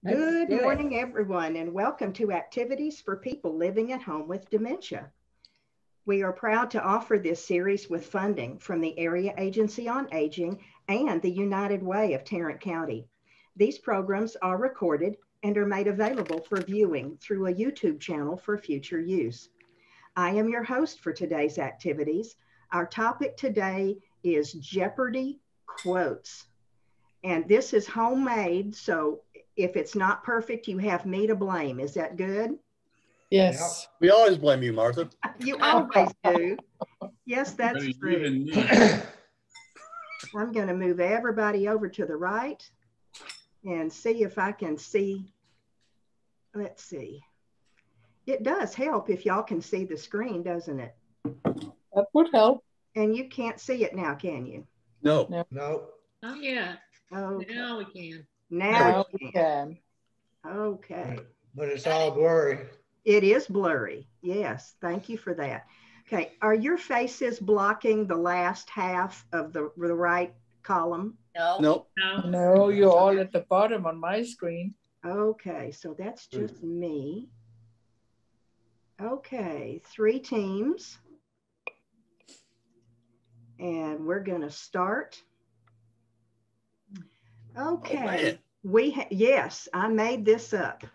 Good morning, everyone, and welcome to Activities for People Living at Home with Dementia. We are proud to offer this series with funding from the Area Agency on Aging and the United Way of Tarrant County. These programs are recorded and are made available for viewing through a YouTube channel for future use. I am your host for today's activities. Our topic today is Jeopardy quotes. And this is homemade, so if it's not perfect, you have me to blame. Is that good? Yes. We always blame you, Martha. You always do. Yes, that's true. I'm going to move everybody over to the right and see if I can see. Let's see. It does help if y'all can see the screen, doesn't it? That would help. And you can't see it now, can you? No. No. Oh, yeah. Oh, Now we can. now we we can. can. Okay. But it's all blurry. It is blurry. Yes. Thank you for that. Okay. Are your faces blocking the last half of the right column? No. Nope. No. No, you're all at the bottom on my screen. Okay. So that's just me. Okay. 3 teams. And we're going to start. Okay. Yes, I made this up.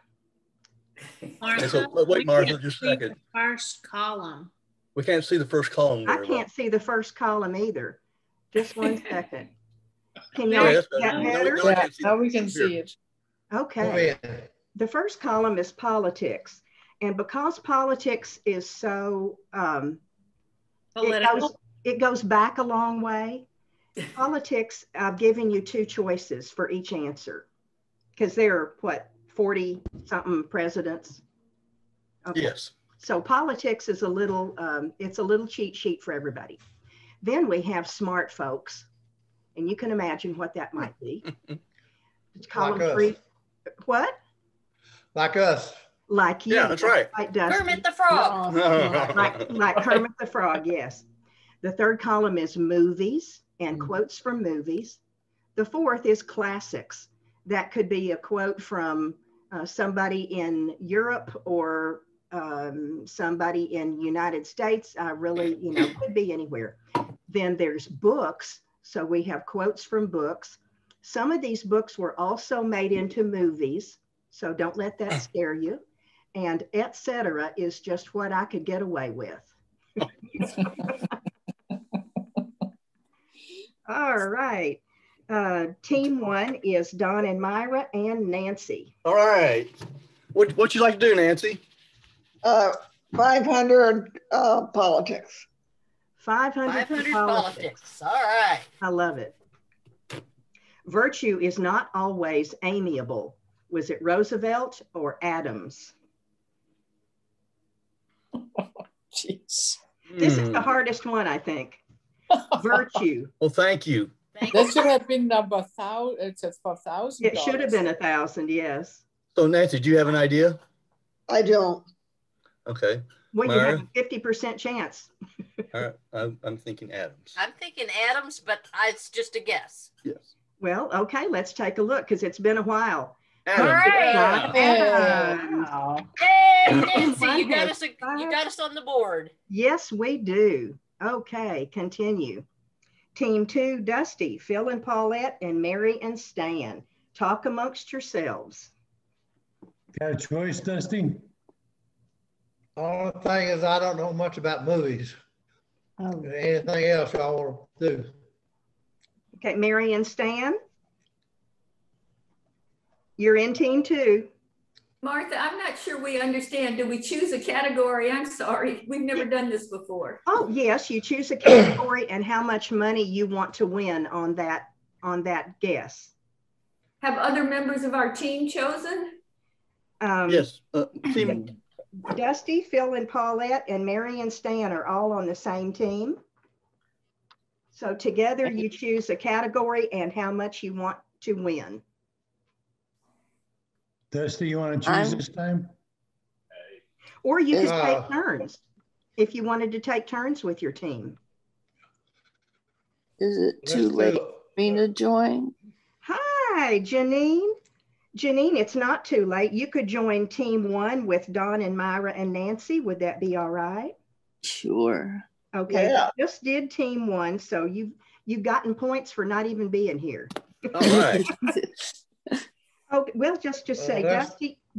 Martha, So, wait, we Martha, can't just a see second. the first column. We can't see the first column I very well. can't see the first column either. Just one second. Can Yeah, y'all that's see that better. better? I Yeah, can't see now the we can here. see it. Okay. Oh, yeah. The first column is politics. And because politics is so, Political. it goes back a long way. Politics, I've given you 2 choices for each answer. Because there are, what, 40 something presidents? Okay. Yes. So politics is a little, it's a little cheat sheet for everybody. Then we have smart folks, and you can imagine what that might be. Column Like us. 3, what? Like us. Like you. Yeah, that's right. Like Dusty. Kermit the Frog. Like Kermit the Frog, yes. The third column is movies and quotes from movies. The fourth is classics. That could be a quote from somebody in Europe or somebody in United States. Really, could be anywhere. Then there's books. So we have quotes from books. Some of these books were also made into movies. So don't let that scare you. And etc. is just what I could get away with. All right. Team 1 is Don and Myra and Nancy. All right. What you like to do, Nancy? 500 politics. 500 politics. All right. I love it. Virtue is not always amiable. Was it Roosevelt or Adams? Jeez. This is the hardest one, I think. Virtue. Well, thank you. That should have been number 1,000. It says for $1,000. It should have been 1,000, yes. So, Nancy, do you have an idea? I don't. Okay. Well, you Myra? have a 50% chance. All right. I'm thinking Adams. I'm thinking Adams, but it's just a guess. Yes. Well, okay, let's take a look because it's been a while. All right. Adams. Wow. Hey, Nancy, Mine you got has us. You got us on the board. Yes, we do. Okay, continue. Team 2, Dusty, Phil and Paulette, and Mary and Stan. Talk amongst yourselves. Got a choice, Dusty? Only thing is I don't know much about movies. Oh. Anything else y'all want to do? Okay, Mary and Stan. You're in team 2. Martha, I'm not sure we understand. Do we choose a category? I'm sorry. We've never done this before. Oh, yes, you choose a category and how much money you want to win on that guess. Have other members of our team chosen? Yes. Team. Dusty, Phil and Paulette, and Mary and Stan are all on the same team. So together you choose a category and how much you want to win. Dusty, you want to choose this time? Or you could take turns if you wanted to take turns with your team. Is it too late for me to join? Hi, Janine. Janine, it's not too late. You could join team 1 with Don and Myra and Nancy. Would that be all right? Sure. Okay, Yeah. we just did team 1, so you've gotten points for not even being here. All right. Okay, we'll just say,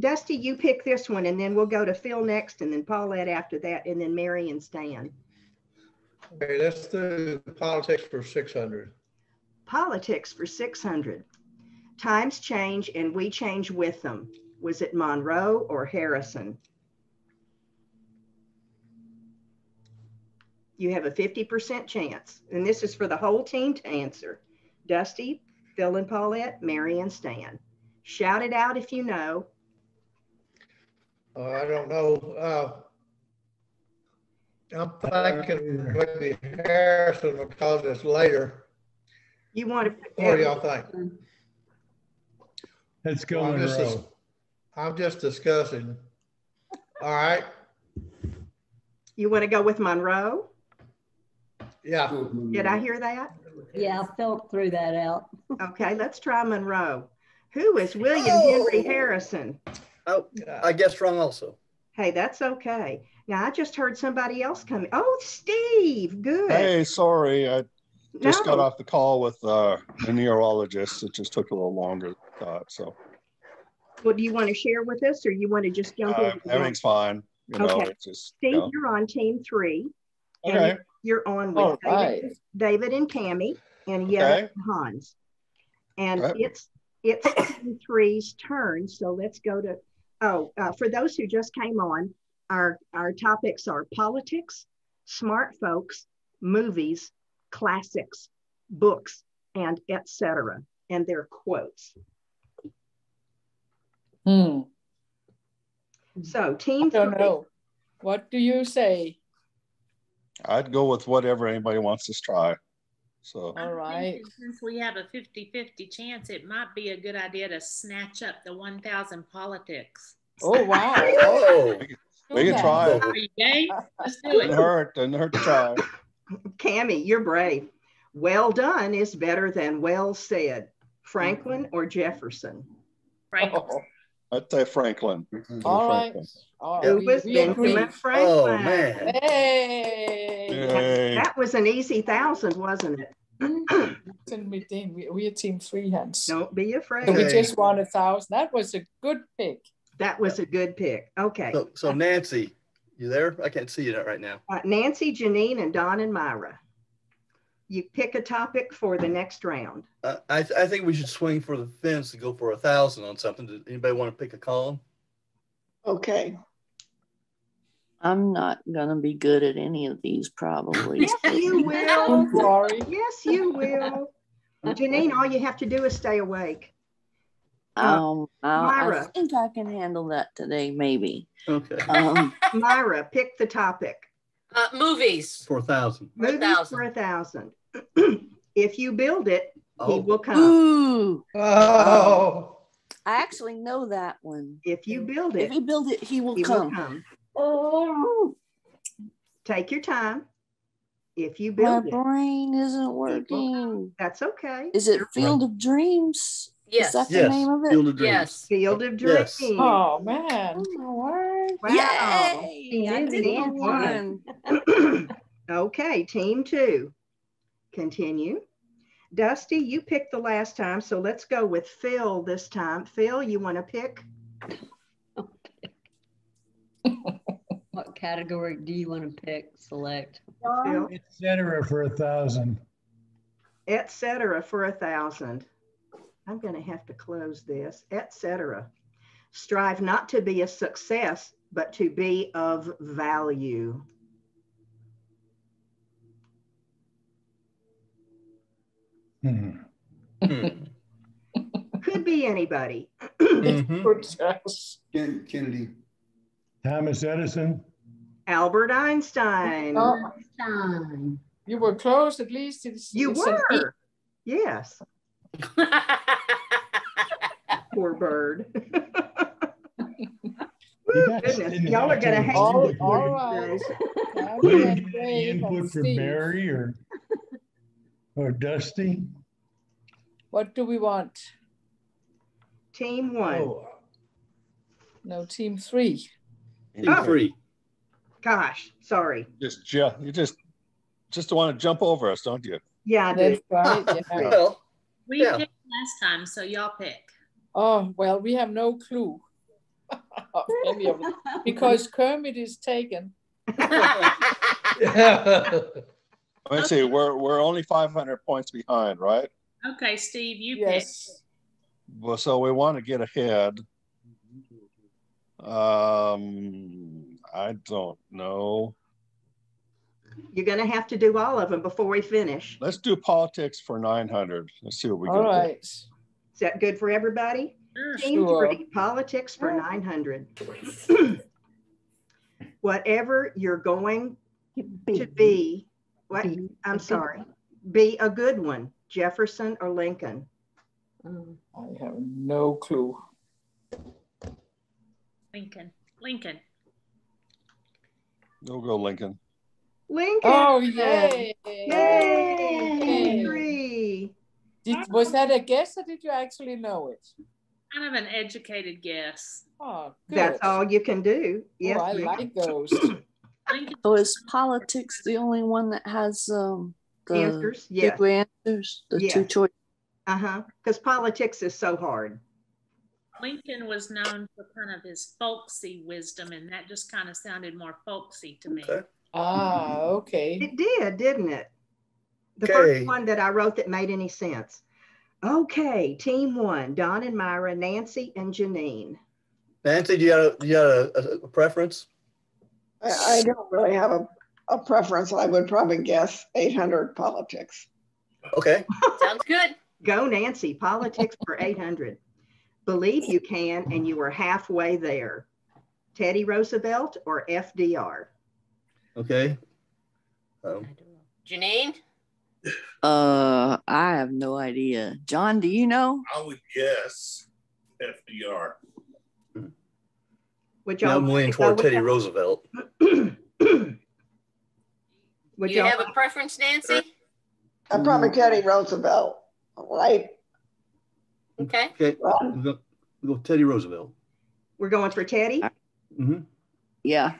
Dusty, you pick this one, and then we'll go to Phil next, and then Paulette after that, and then Mary and Stan. Okay, let's do politics for 600. Politics for 600. Times change and we change with them. Was it Monroe or Harrison? You have a 50% chance, and this is for the whole team to answer. Dusty, Phil and Paulette, Mary and Stan. Shout it out if you know. I don't know. I'm thinking maybe Harrison because it's later. You want to? What do y'all think? Let's go Well, Monroe. I'm just discussing. All right. You want to go with Monroe? Yeah. Did I hear that? Yeah, Phil threw that out. Okay, let's try Monroe. Who is William Henry Harrison? Oh, I guessed wrong also. Hey, that's okay. Now, I just heard somebody else coming. Oh, Steve, good. Hey, sorry. I just got No. off the call with the neurologist. It just took a little longer than I thought. So Well, do you want to share with us, or you want to just jump in? everything's fine. You know, Okay. it's just, Steve, you know. you're on team 3. And Okay. you're on with All right. David and Cammie and Yetta Okay. and Hans. And Okay. it's team 3's turn. So let's go to, for those who just came on, our topics are politics, smart folks, movies, classics, books, and etc. And they're quotes. So team I don't 3. know. What do you say? I'd go with whatever anybody wants to try. So All I'm right. thinking since we have a 50-50 chance, it might be a good idea to snatch up the 1,000 politics. Oh, wow. Oh, we can try it. Are you game? Let's do it. Didn't hurt to try. Cammie, you're brave. Well done is better than well said. Franklin or Jefferson? Franklin. Oh, I'd say Franklin. all right. Franklin. All Who right. was We agree. Benjamin Franklin? oh man. Hey. Yay. That was an easy 1,000, wasn't it? We're team 3 hands. Don't be afraid. So we Okay. just won 1,000. That was a good pick. That was a good pick. Okay. So Nancy, you there? I can't see you right now. Nancy, Janine, and Don and Myra. You pick a topic for the next round. I think we should swing for the fence to go for 1,000 on something. Does anybody want to pick a column? Okay. I'm not gonna be good at any of these probably. Yes, you will. I'm sorry. Yes, you will. Janine, all you have to do is stay awake. I Myra. think I can handle that today, maybe. Okay. Myra, pick the topic. Movies. For 1,000. Movies 1,000. for 1,000. If you build it, he Oh. will come. Ooh, Oh. I actually know that one. If you build If it, you build it, he will he will come. come. Oh, Take your time. If you my build it, brain isn't working. that's okay. Is it Field of Dreams? Yes. Is that the Yes. name of it? Field of Dreams. Yes. Field of Dreams. Yes. Oh, man. Wow. Yay! I did Team one. Okay, team 2. Continue. Dusty, you picked the last time, so let's go with Phil this time. Phil, you want to pick? What category do you want to pick, select? Phil, Etc. for 1,000. etc. for 1,000. I'm going to have to close this. Etc. Strive not to be a success, but to be of value. Hmm. Could be anybody. Mhm. Good guess. Kennedy. Thomas Edison. Albert Einstein. Oh, Time. you were close at least. You it's an were. Yes. Poor bird. You guys Goodness, didn't y'all have are gonna to hate All- me all these right. days. Tammy We and didn't get any Dave and input from Steve. Barry or Dusty. What do we want? Team 1. Oh, No, team 3. Team 3. Gosh, sorry. You just want to jump over us, don't you? Yeah, I do. That's right. Yeah. Well, We Yeah. picked last time, so y'all pick. Oh, well, we have no clue of any of it because Kermit is taken. Let's see, we're only 500 points behind, right? Okay, Steve, you Yes. Well, so we want to get ahead. I don't know. You're going to have to do all of them before we finish. Let's do politics for 900. Let's see what we All can right. Is that good for everybody? pick. Team Sure. 3, politics for 900. Whatever you're going to be, what? I'm sorry, be a good one, Jefferson or Lincoln? I have no clue. Lincoln. We'll go Lincoln. Lincoln. Oh, yay. Yay. Team 3. Was that a guess or did you actually know it? Kind of an educated guess. Oh, good. That's all you can do. Yes, Oh, I ma'am. like those. Lincoln. So is politics the only one that has the Answers, yes. two answers, the two Yes. choices? Because politics is so hard. Lincoln was known for kind of his folksy wisdom, and that just kind of sounded more folksy to me. Okay. Ah, okay. It did, didn't it? The Okay. first one that I wrote that made any sense. Okay, team 1, Don and Myra, Nancy and Janine. Nancy, do you got a preference? I don't really have a preference. I would probably guess 800 politics. Okay. Sounds good. Go Nancy, politics for 800. Believe you can and you are halfway there. Teddy Roosevelt or FDR? Okay. Janine? I have no idea. John, do you know? I would guess FDR. Would Yeah, y'all I'm leaning go toward with Teddy that? Roosevelt. Would You y'all have a preference, Nancy? Probably Teddy Roosevelt, right? Okay. Okay. We'll go Teddy Roosevelt. We're going for Teddy? Mm-hmm. Yeah.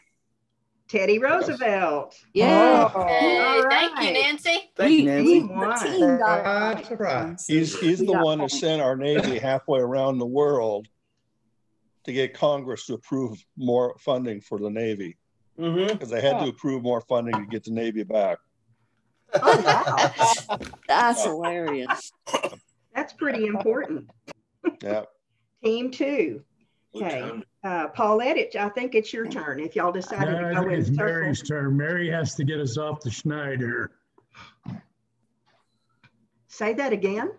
Teddy Roosevelt. Yeah. Okay. All Thank you, right. Nancy. Thank you, Nancy. Team The 1. team got it right. Surprise. He's We the got one who points. sent our Navy halfway around the world to get Congress to approve more funding for the Navy, Mm-hmm. because they had to approve more funding to get the Navy back. Oh, wow. That's hilarious. That's pretty important. Yeah. Team 2. Okay. Paulette, I think it's your turn. If y'all decided No, to I go think in it's Mary's circles. turn. Mary has to get us off the Schneider. Say that again.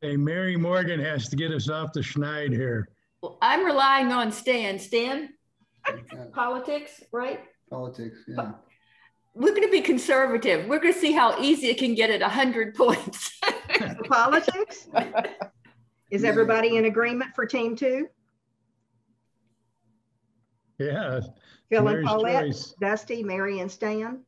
Hey, Mary Morgan has to get us off the Schneider. Well, I'm relying on Stan. Stan, politics, right? Politics, yeah. We're going to be conservative. We're going to see how easy it can get at 100 points. Politics? Is everybody in agreement for team 2? Yeah. Phil and Mary's Paulette, choice. Dusty, Mary and Stan?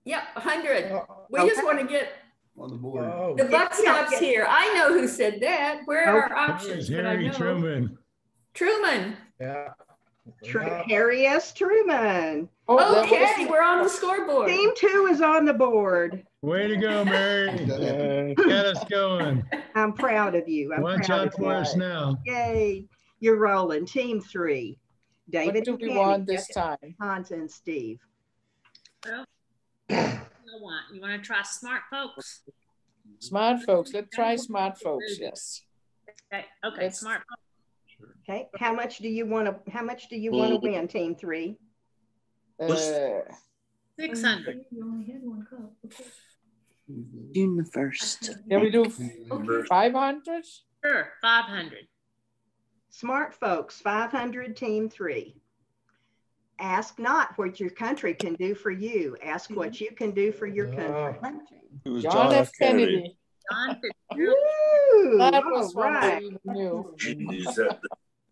Yep, 100. We Okay. just want to get On the board. Oh, the buck stops here. I know who said that. Where are our Okay. There's options? But I Harry know. Truman. Truman. yeah. Harry S. Truman. Oh, Okay, we're on the scoreboard. Team 2 is on the board. Way to go, Mary. Yay. Got us going. I'm proud of you. I'm Watch proud out of for you. us now. Yay. You're rolling. Team 3. David What do and we Tammy, want this Jessica, time? Hans and Steve. Well, you want to try smart folks? Smart folks. Let's try smart folks. Yes. Okay, Let's- smart folks. Okay. How much do you want to win, team 3? 600. June the 1st. Can we do 500? Sure, 500. Smart folks, 500, team 3. Ask not what your country can do for you. Ask what you can do for your country. It was John F. Kennedy. John Fitzgerald. Woo! That All was one I right. even knew.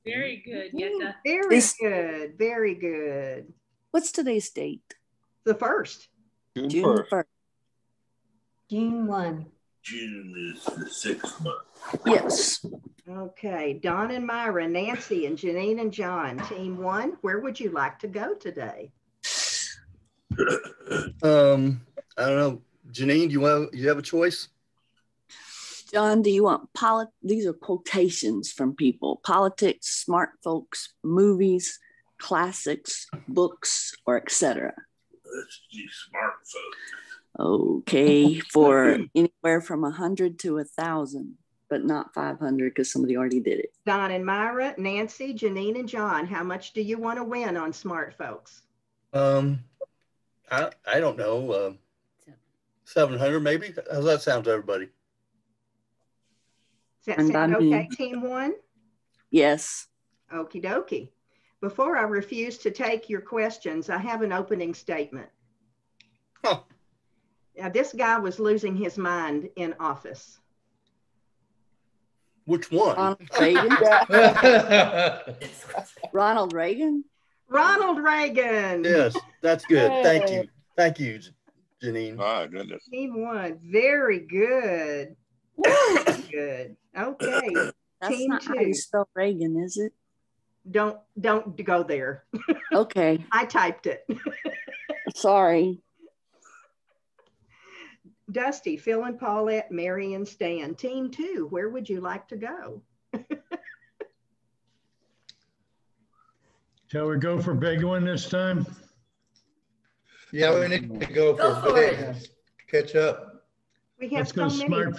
Very good. Yeah, Very Is- good. Very good. What's today's date? The 1st. June June 1st. 1st. June 1. June is the 6th month. Yes. Okay, Don and Myra, Nancy and Janine and John, team 1, where would you like to go today? I don't know. Janine, you have a choice? John, do you want these are quotations from people, politics, smart folks, movies, classics, books, or etc.? Let's do smart folk. Okay, for anywhere from 100 to 1,000, but not 500 because somebody already did it. Don and Myra, Nancy, Janine and John, how much do you want to win on smart folks? I don't know. 700 maybe? How's that sound to everybody? Does that sound okay, team 1? Yes. Okie dokie. Before I refuse to take your questions, I have an opening statement. Huh. Now, this guy was losing his mind in office. Which one? Ronald Reagan. Ronald Reagan? Ronald Reagan. Yes, that's good. Thank you. Thank you, Janine. My goodness. Team 1, very good. Good. Okay. That's team not 2. how you spell Reagan, is it? Don't go there. Okay. I typed it. Sorry. Dusty, Phil and Paulette, Mary and Stan. Team 2, where would you like to go? Shall we go for big one this time? Yeah, we need to go for big. Catch up. We have Let's go so many.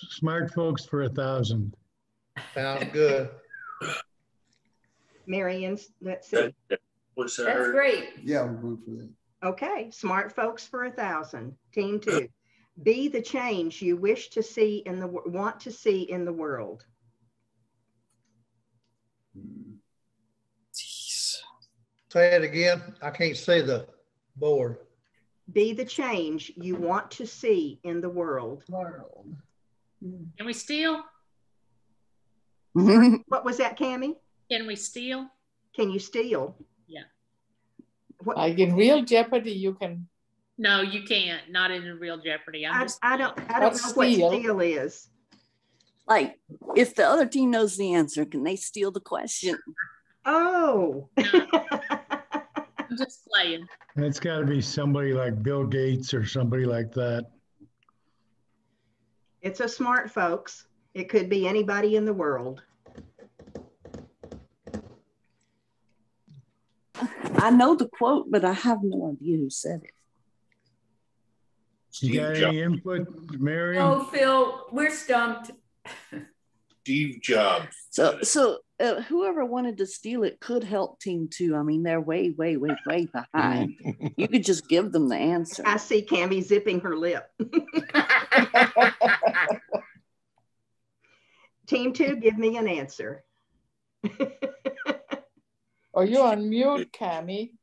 smart folks for 1,000. Sounds good. Marion, let's see. What's that? That's great. Yeah, we're going for that. Okay, smart folks for 1,000. Team 2. Be the change you wish to see want to see in the world. Jeez. Say it again. I can't see the board. Be the change you want to see in the world. Can we steal? What was that, Cammie? Can we steal? Can you steal? Yeah. Like in real Jeopardy, you can. No, you can't. Not in real Jeopardy. I don't know what steal? steal is. Like, if the other team knows the answer, can they steal the question? Oh. I'm just playing. It's got to be somebody like Bill Gates or somebody like that. It's a smart folks. It could be anybody in the world. I know the quote, but I have no idea who said it. You got any input, Mary? Oh, Phil, we're stumped. Steve Jobs. So whoever wanted to steal it could help team 2. I mean, they're way behind. You could just give them the answer. I see Cammie zipping her lip. Team 2, give me an answer. Are you on mute, Cammie?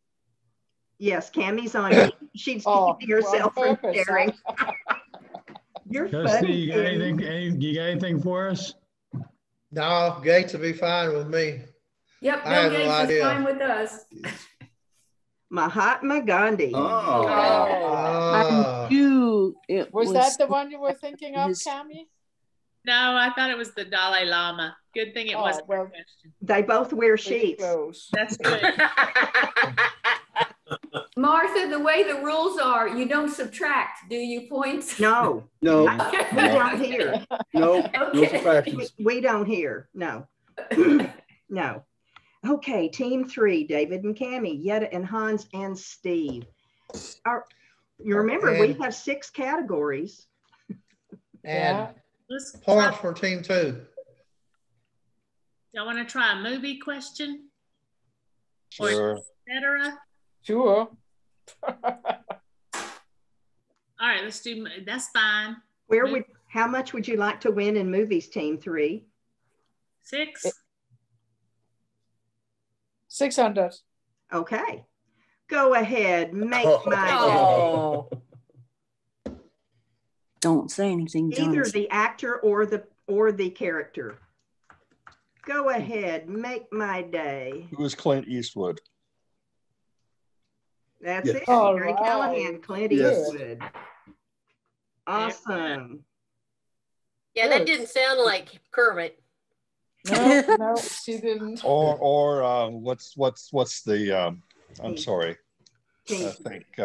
Yes, Cammie's on mute. She's keeping herself from sharing. You're funny. You got anything for us? No, Gates will be fine with me. Yep, I have Bill no Gates is idea. fine with us. Mahatma Gandhi. I knew it Was that the one you were thinking of, Cammie? No, I thought it was the Dalai Lama. Good thing it wasn't a question. They both wear sheets. That's good. Martha, the way the rules are, you don't subtract, do you, points? No. No. We don't hear. No. Okay. No subtractions. We don't hear. No. No. Okay, team 3, David and Cammie, Yetta and Hans and Steve. You remember we have 6 categories. And points for team 2. Y'all want to try a movie question? Sure. Or etc. Sure. All right, let's do. That's fine. How much would you like to win in movies, team 3? 6. 600. Okay. Go ahead, make my day. Don't say anything, John. Either the actor or the character. Go ahead, make my day. It was Clint Eastwood. That's Yes. it. All Mary right. Callahan, Clint Yes. Eastwood. Awesome. Yeah, that didn't sound like Kermit. No, she didn't. Or what's the I'm sorry. I think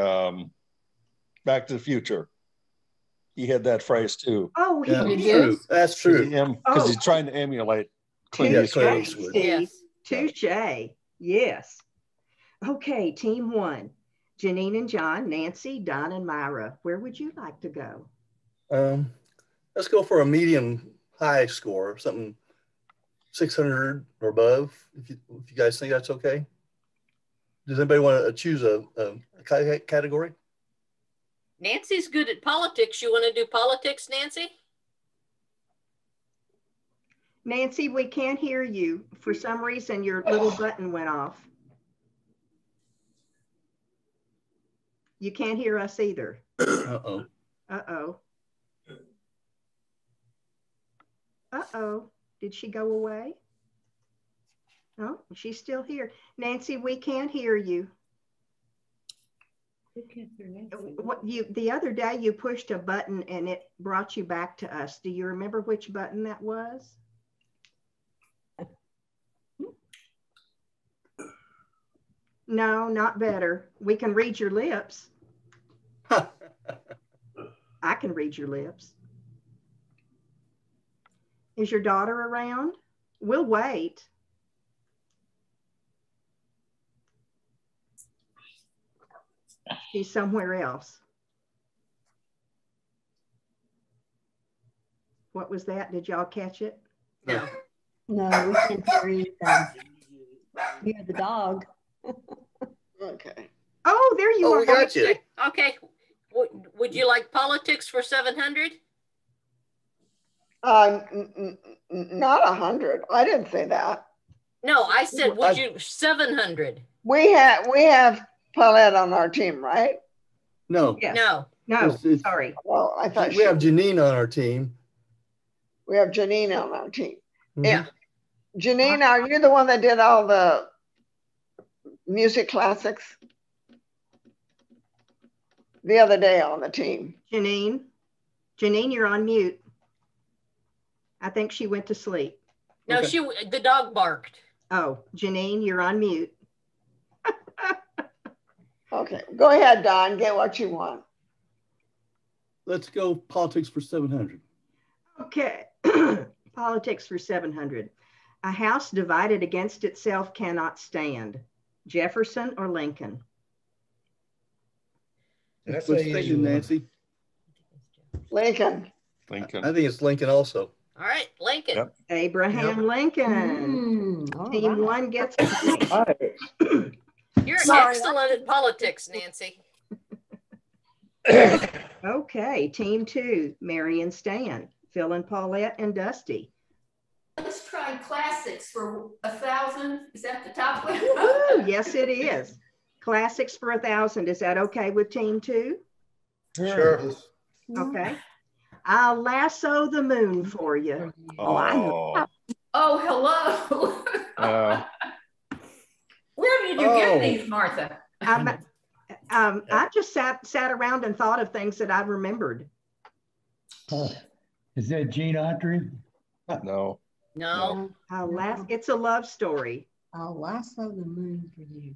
Back to the Future. He had that phrase too. Oh, Yeah, true. That's true. Because he's trying to emulate Clint Eastwood. Yes. Touche. Yes. Okay, team one. Janine and John, Nancy, Don, and Myra. Where would you like to go? Let's go for a medium high score, something 600 or above, if you guys think that's okay. Does anybody want to choose a category? Nancy's good at politics. You want to do politics, Nancy? Nancy, we can't hear you. For some reason, your little button went off. You can't hear us either. Uh-oh. Uh-oh. Uh-oh. Did she go away? No, she's still here. Nancy, we can't hear you. The other day you pushed a button and it brought you back to us. Do you remember which button that was? No, not better. We can read your lips. I can read your lips. Is your daughter around? We'll wait. She's somewhere else. What was that? Did y'all catch it? No. No, we can't hear anything. You hear the dog. Okay. Oh, there you are. We got you. Okay. Would you like politics for 700? Not 100. I didn't say that. No, I said, would you 700? We have Paulette on our team, right? No. Yes. No. No, sorry. Well, I thought we have Janine on our team. We have Janine on our team. Yeah. Janine, are you the one that did all the music classics the other day on the team? Janine, you're on mute. I think she went to sleep. No, Okay. the dog barked. Oh, Janine, you're on mute. Okay, go ahead, Don. Get what you want. Let's go politics for 700. Okay, politics for 700. A house divided against itself cannot stand. Jefferson or Lincoln? That's What's an easy thinking, one. Nancy? Lincoln. Lincoln. I think it's Lincoln also. All right, Lincoln. Yep. Abraham Lincoln. Team one gets a point. You're excellent at politics, Nancy. Okay, team two, Mary and Stan, Phil and Paulette and Dusty. Let's try classics for 1,000. Is that the top one? Ooh, yes, it is. Classics for 1,000. Is that okay with team two? Sure. Okay. I'll lasso the moon for you. Oh. Oh, hello. Where did you get these, Martha? I just sat around and thought of things that I remembered. Is that Gene Autry? No. No. It's a love story. I'll lasso the moon for you.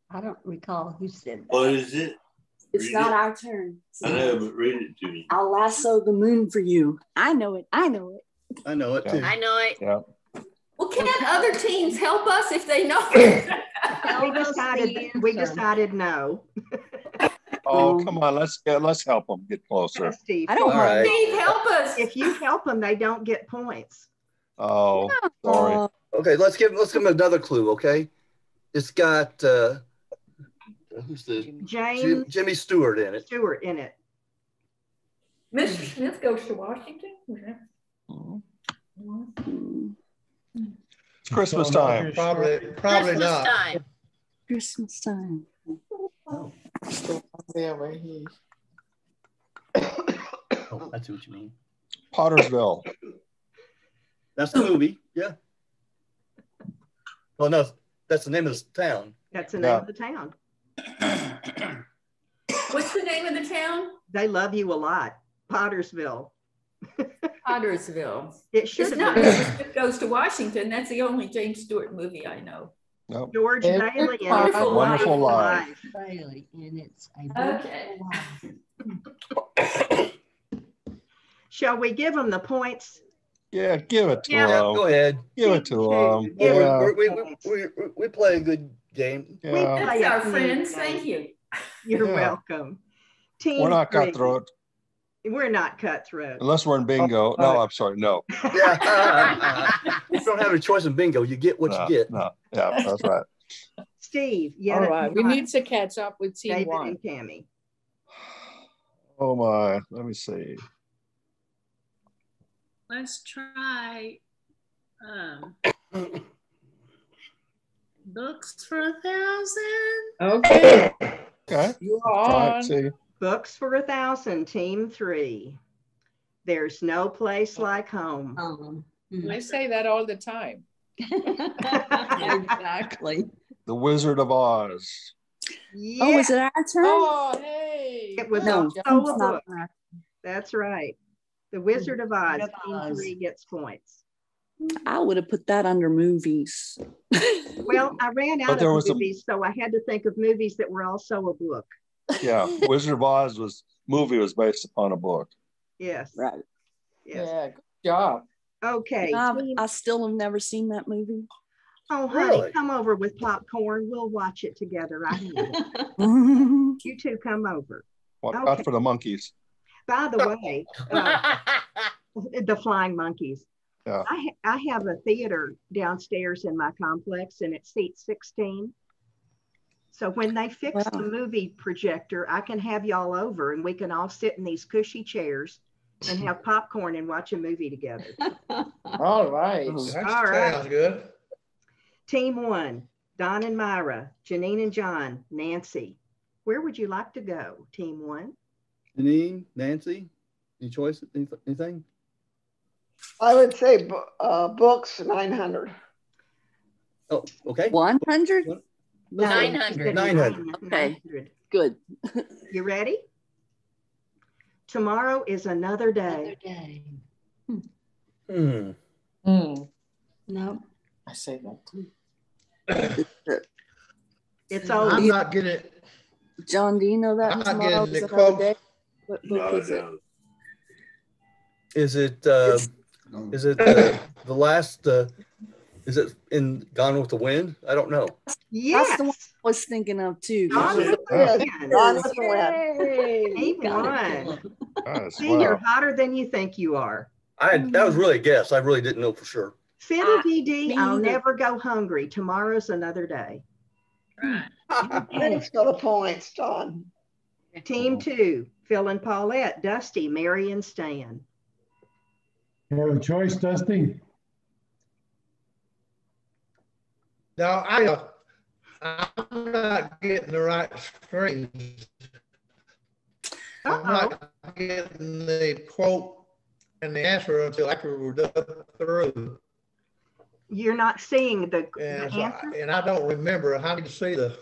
I don't recall who said that. What is it? It's Read not it. our turn. I know, but read it to me. I'll lasso the moon for you. I know it. I know it. I know it too. I know it. Yeah. Well, can't other teams help us if they know it? We decided no. Oh, come on. Let's help them get closer. Steve, I don't mind. Steve, help us. if you help them, they don't get points. Oh, sorry. Okay, let's give them another clue, okay? It's got who's the James Jimmy Stewart in it. Stewart in it. Mr. Smith goes to Washington. It's Christmas time. Probably Christmas not. time. Christmas time. Oh, I see what you mean. Pottersville. That's the movie. Yeah. Well, no, that's the name of the town. That's the name of the town. What's the name of the town? They love you a lot. Pottersville. Pottersville. It should It's have not been. Mr. Smith Goes to Washington. That's the only James Stewart movie I know. Nope. George Every Bailey and Wonderful Wonderful Life. Life. Bailey, and it's a Okay. wonderful life. Shall we give them the points? Yeah, give it to Yeah, them. go ahead. Give it to them. Yeah, Yeah. We play a good game. Yeah. That's our friends. Thank you. You're Yeah. welcome. Team We're not 3. cutthroat We're not cutthroat. unless we're in bingo. No, I'm sorry. No. Yeah. You don't have a choice in bingo. You get what No, you get. no. Yeah, that's right. Steve, All right, we not need to catch up with Team David 1. and Tammy. Oh my. Let me see. Let's try books for 1,000. Okay, Okay. you Try are it. on. See. Books for 1,000, Team 3. There's no place like home. I say that all the time. Exactly. The Wizard of Oz. Yeah, Oh, is it our turn? Oh, hey. it was No, also it's a not book. our- That's right. The Wizard of Oz. Wizard of Team Oz. 3 gets points. I would have put that under movies. Well, I ran out But there of was a- movies, so I had to think of movies that were also a book. Yeah. Wizard of Oz movie was based upon a book. Yes. Right. Yes. Yeah, good job. Okay. Team- I still have never seen that movie. Oh, honey, Really? come over with popcorn. We'll watch it together. I know. You two come over. What Okay. not for the monkeys? By the way, the flying monkeys. Yeah. I have a theater downstairs in my complex, and it seats 16. So when they fix the movie projector, I can have y'all over, and we can all sit in these cushy chairs and have popcorn and watch a movie together. All right. That All right. sounds good. Team 1, Don and Myra, Janine and John, Nancy. Where would you like to go, Team 1? Janine, Nancy, any choice? Anything? I would say books 900. Oh, okay. 100? 900. 900. Okay, good. You ready? Tomorrow is another day. Another day. No. I say that too. It's I'm old. not getting it. John, do you know that? I'm not Tomorrow getting is the another quote. day? What book is it? Is it the last is it in Gone with the Wind? I don't know. Yes. That's the one I was thinking of too. Gone with the Yes, Wind. Gone with the Wind. He Got it. won. See, you're hotter than you think you are. That was really a guess. I really didn't know for sure. Fiddle dee dee, me I'll either. never go hungry. Tomorrow's another day. Thanks for the points, Don. Team 2, Phil and Paulette, Dusty, Mary and Stan. You have a choice, Dusty? No, I'm not getting the right screens. I'm not getting the quote and the answer until after we're done through. You're not seeing the And, so answer? and I don't remember. I need to see the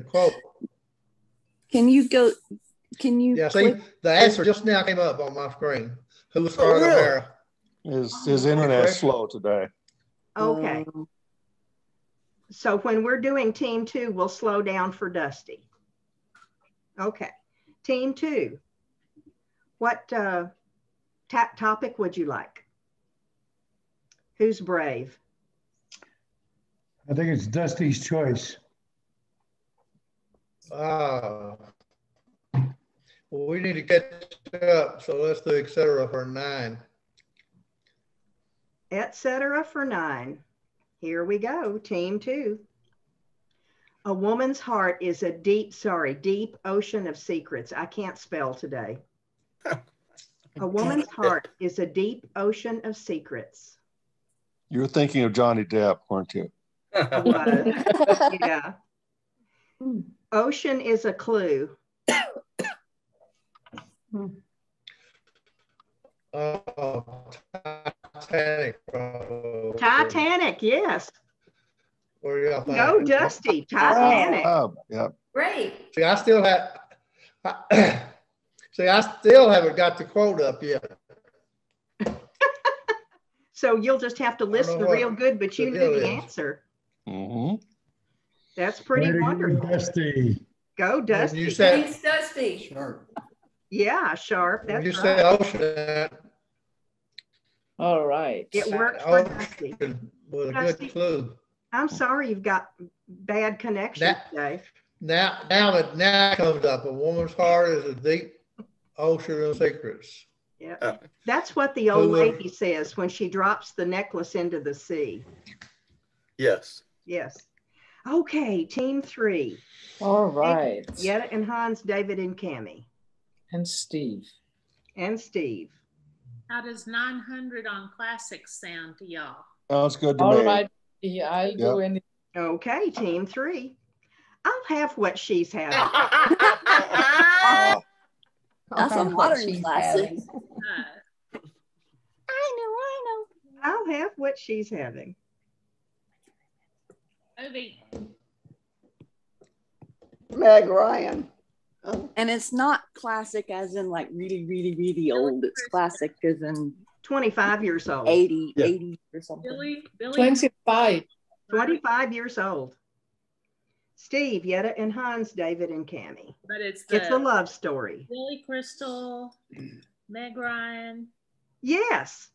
quote. Can you go? Can you? Yeah, see, click? the answer just now came up on my screen. Who was Oh, Scarlett really? O'Hara? His internet's slow today. Okay. So when we're doing team 2, we'll slow down for Dusty. Okay. Team 2, what topic would you like? Who's brave? I think it's Dusty's choice. Well, we need to catch up, so let's do et cetera for 9. Etc. for 9. Here we go, team 2. A woman's heart is a deep ocean of secrets. I can't spell today. A woman's heart is a deep ocean of secrets. You're thinking of Johnny Depp, weren't you? Yeah. Ocean is a clue. Titanic. Probably. Titanic, yes. What do y'all think? Go, Dusty. Titanic. Yeah. Great. See, I still haven't got the quote up yet. So you'll just have to listen real good, but you knew the answer. Mm-hmm. That's pretty wonderful. Dusty. Go, Dusty. You said, Thanks, Dusty. Sharp. Yeah, sharp. when That's you right. say ocean, All right. It worked for Dusty. ocean was a Dusty. good clue. I'm sorry you've got bad connection today. Now it comes up. A woman's heart is a deep ocean of secrets. Yeah, that's what the old Who would- lady says when she drops the necklace into the sea. Yes. Yes. Okay, team 3. All right. Yetta and Hans, David and Cammie. And Steve. And Steve. How does 900 on classics sound to y'all? Sounds good to All me. right. Yeah, I'll do any. Okay, team 3. I'll have what she's having. That's a modern classic. I know. I'll have what she's having. movie. Meg Ryan. Oh. And it's not classic as in like really, really, really old. It's classic as in 25 years old. 80, 80 or something. Billy. 25. 25 years old. Steve, Yetta and Hans, David and Cammie. But it's a love story. Billy Crystal, Meg Ryan. Yes.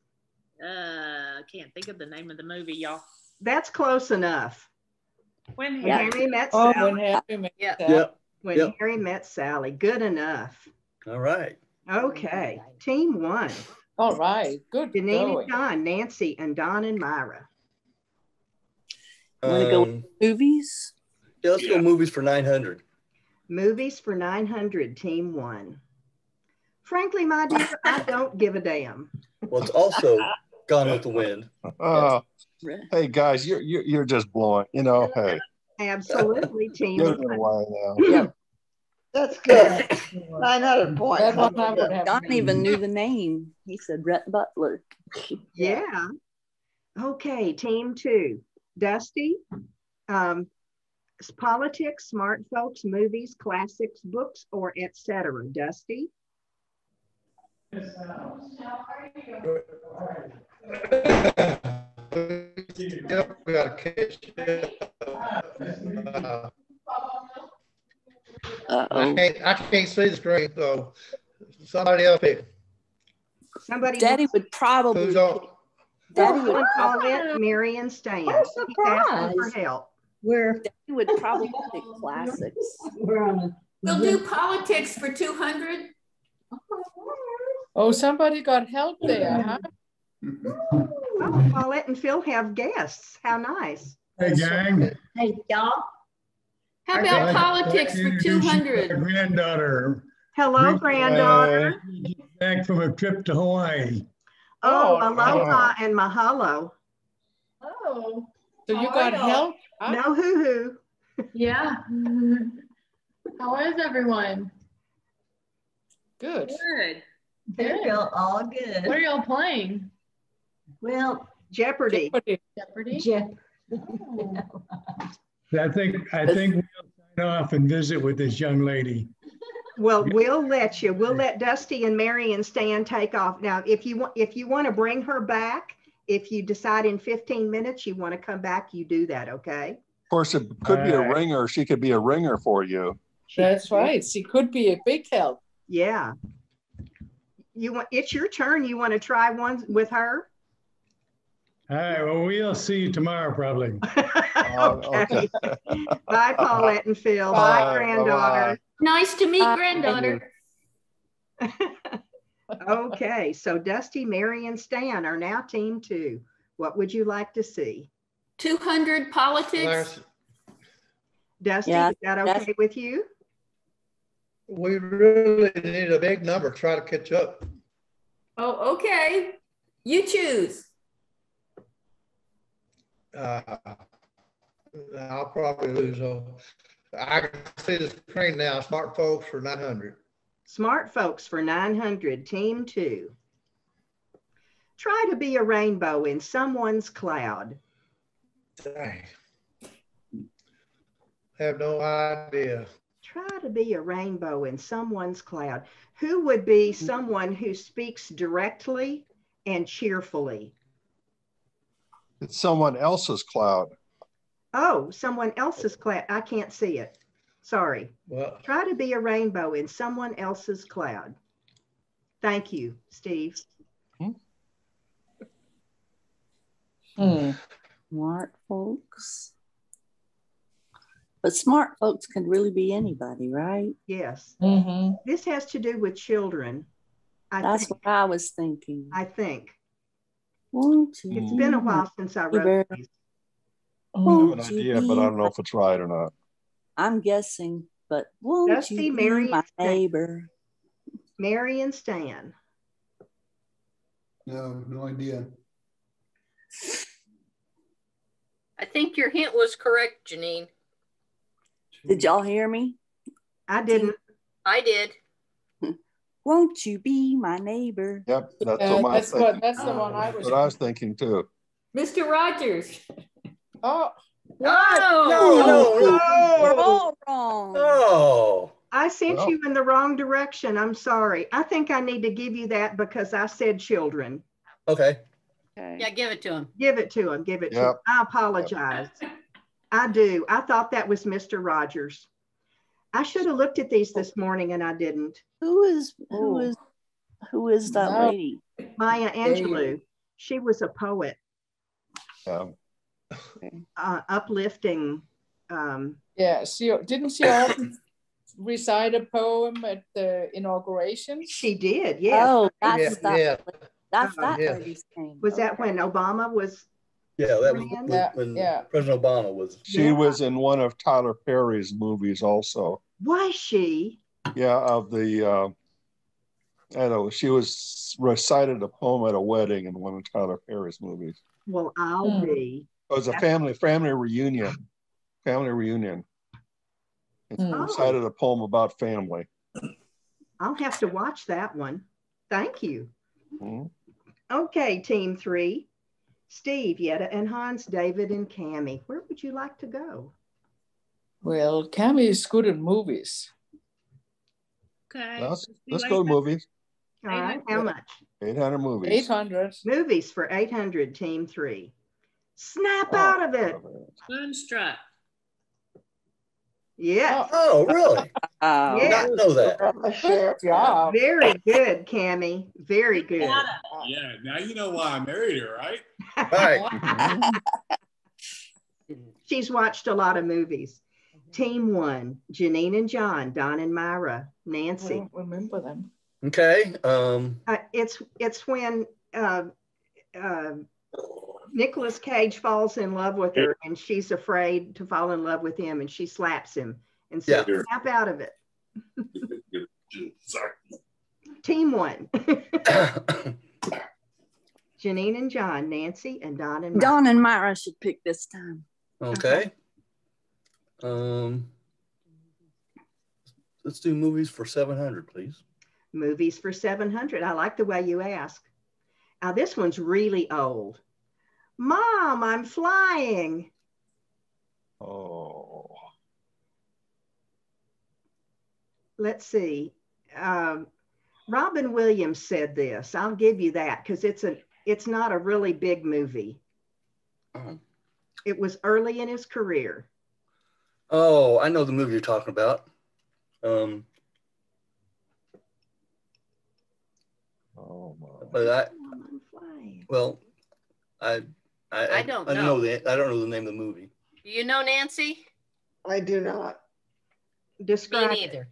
Can't think of the name of the movie, y'all. That's close enough. When Harry met Oh, Sally. when Harry met Sally. Yep. When Harry met Sally. Good enough. All right. Okay. Team 1. All right. Good Janine going. and John, Nancy and Don and Myra. Want to go with movies? Yeah, let's go movies for 900. Movies for 900, team 1. Frankly, my dear, I don't give a damn. Well, it's also Gone with the Wind. Hey guys, you're just blowing. You know, hey. Absolutely, team Give it 1. away now. Yeah. That's good. 900 points. That one I would have. Don even knew the name. He said Rhett Butler. Yeah. Okay, team 2. Dusty, politics, smart folks, movies, classics, books, or etc. Dusty. I can't see the screen, so somebody else pick. Daddy would probably. Who's on? Daddy would Paulette, Mary, and Stan. He's asking for help. Daddy would probably pick classics. We'll do politics for 200. Oh, somebody got help there, huh? Oh, Paulette and Phil have guests. How nice. Hey, gang. Hey, y'all. How about politics for 200? My granddaughter. Hello, granddaughter. Back from a trip to Hawaii. Oh, aloha and mahalo. Oh. So you got help? Huh? No hoo-hoo. Yeah. How is everyone? Good. Good. They're all good. What are y'all playing? Well, Jeopardy. Jeopardy? I think we'll sign off and visit with this young lady. Well, we'll let you. We'll let Dusty and Mary and Stan take off. Now, if you want to bring her back, if you decide in 15 minutes you want to come back, you do that, okay? Of course, it could be a ringer. She could be a ringer for you. That's right. She could be a big help. Yeah. It's your turn. You want to try one with her? All right, well, we'll see you tomorrow probably. Okay. Bye, Paulette and Phil. Bye, granddaughter. Nice to meet granddaughter. Okay, so Dusty, Mary, and Stan are now team 2. What would you like to see? 200 politics. Dusty, Yeah, is that okay with you? We really need a big number to try to catch up. Oh, okay. You choose. I'll probably lose. I can see the screen now. Smart folks for 900. Smart folks for 900, team 2. Try to be a rainbow in someone's cloud. Dang. Have no idea. Try to be a rainbow in someone's cloud. Who would be someone who speaks directly and cheerfully? It's someone else's cloud. Oh, someone else's cloud. I can't see it. Sorry. Well, Try to be a rainbow in someone else's cloud. Thank you, Steve. Smart folks. But smart folks can really be anybody, right? Yes. Mm-hmm. This has to do with children. That's what I was thinking. I think. Won't you It's be been a my while since I wrote neighbor? these. I have Won't an you idea, be but I don't know my- if it's right or not. I'm guessing, but won't Dusty, you be Mary, my and Stan. neighbor? Mary and Stan. No, no idea. I think your hint was correct, Janine. Did y'all hear me? I didn't. I did. Won't you be my neighbor? Yep, that's That's thinking. that's the one I was. What I was thinking too. Mr. Rogers. Oh, We're all wrong. Oh. I sent Well. you in the wrong direction. I'm sorry. I think I need to give you that because I said children. Okay. Yeah, give it to him. Give it to him. Give it to him. Yep. I apologize. I do. I thought that was Mr. Rogers. I should have looked at these this morning and I didn't. Who is that No. lady? Maya Angelou. She was a poet, uplifting. yeah. Didn't she often recite a poem at the inauguration? She did, yes. Oh, that's yeah, that. yeah. That's that Yeah. lady's name. Was that Okay. when Obama was? Yeah, that was Yeah, when yeah. President Obama was. She was in one of Tyler Perry's movies also. Was she? Yeah, of the I don't know, she was recited a poem at a wedding in one of Tyler Perry's movies. Well, I'll be. It was a family reunion. Family reunion. It's recited a poem about family. I'll have to watch that one. Thank you. Mm-hmm. Okay, team 3. Steve, Yetta, and Hans, David, and Cammie. Where would you like to go? Well, Cammie is good at movies. Okay. Let's go to movies. All right, how much? 800 movies. 800. Movies for 800, team 3. Snap out of it. Moonstruck. Yeah. Oh, really? Yeah. Did not know that. Good job. Very good, Cammie. Very good. Yeah, now you know why I married her, right? Right. She's watched a lot of movies. Team 1, Janine and John, Don and Myra, I Nancy. don't remember them. Okay. It's when Nicolas Cage falls in love with her and she's afraid to fall in love with him and she slaps him and says, Yeah. snap out of it. Sorry. Team 1. Janine and John, Nancy and Don and Myra. Don and Myra should pick this time. Okay. Let's do movies for 700, please. Movies for 700. I like the way you ask. Now this one's really old. Mom, I'm flying. Oh. Let's see. Robin Williams said this. I'll give you that because it's not a really big movie. It was early in his career. Oh, I know the movie you're talking about. Oh my. But I'm flying. well, I don't I know. I don't know the name of the movie. Do you know Nancy? I do not. Describe Me it. neither.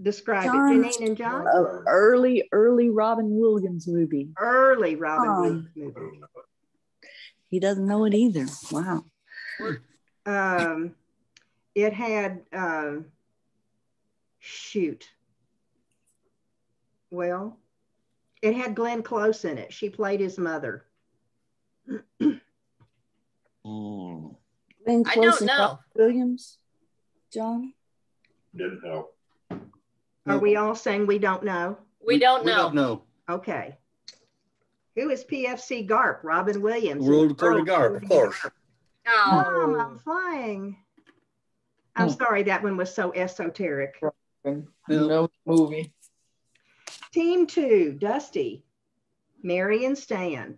Describe John, it. Janine and John? early Robin Williams movie. Early Robin Williams movie. He doesn't know it either. Wow. It had shoot. Well, it had Glenn Close in it. She played his mother. Glenn I Close don't and know. Robin Williams. John? Didn't help. Are we all saying we don't know? We don't We know. don't know. Okay. Who is PFC Garp? Robin Williams. World Record of Garp, of course. Oh, Mom, I'm flying. I'm sorry, that one was so esoteric. No movie. Team 2, Dusty, Mary and Stan.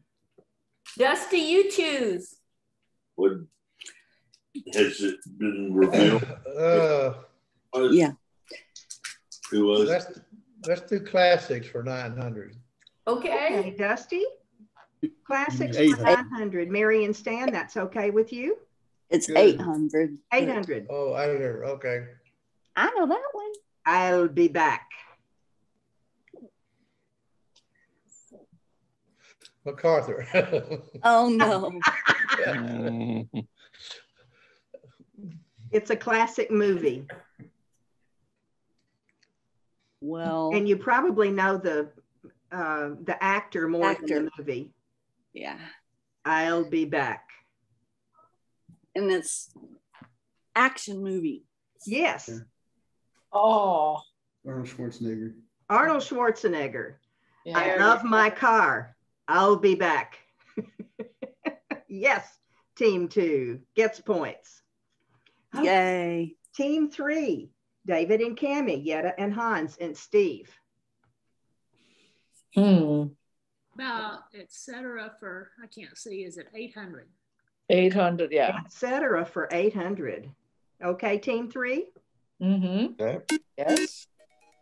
Dusty, you choose. What has it been revealed? Yeah. Who was? Let's do classics for 900. Okay, Dusty. Classics for 800. 900. Mary and Stan, that's okay with you? It's Good. 800. 800. Oh, 800. Okay. I know that one. I'll be back. MacArthur. Oh no. It's a classic movie. Well, And you probably know the actor more than the movie. Yeah. I'll be back. And it's action movie. Yes. Oh. Arnold Schwarzenegger. Arnold Schwarzenegger. Yeah. I love my car. I'll be back. Yes, team 2 gets points. Yay. Team 3, David and Cammie, Yetta and Hans and Steve. About etc. for, I can't see, is it 800? 800, yeah. Etc. for 800. Okay, team 3? Okay. Yes.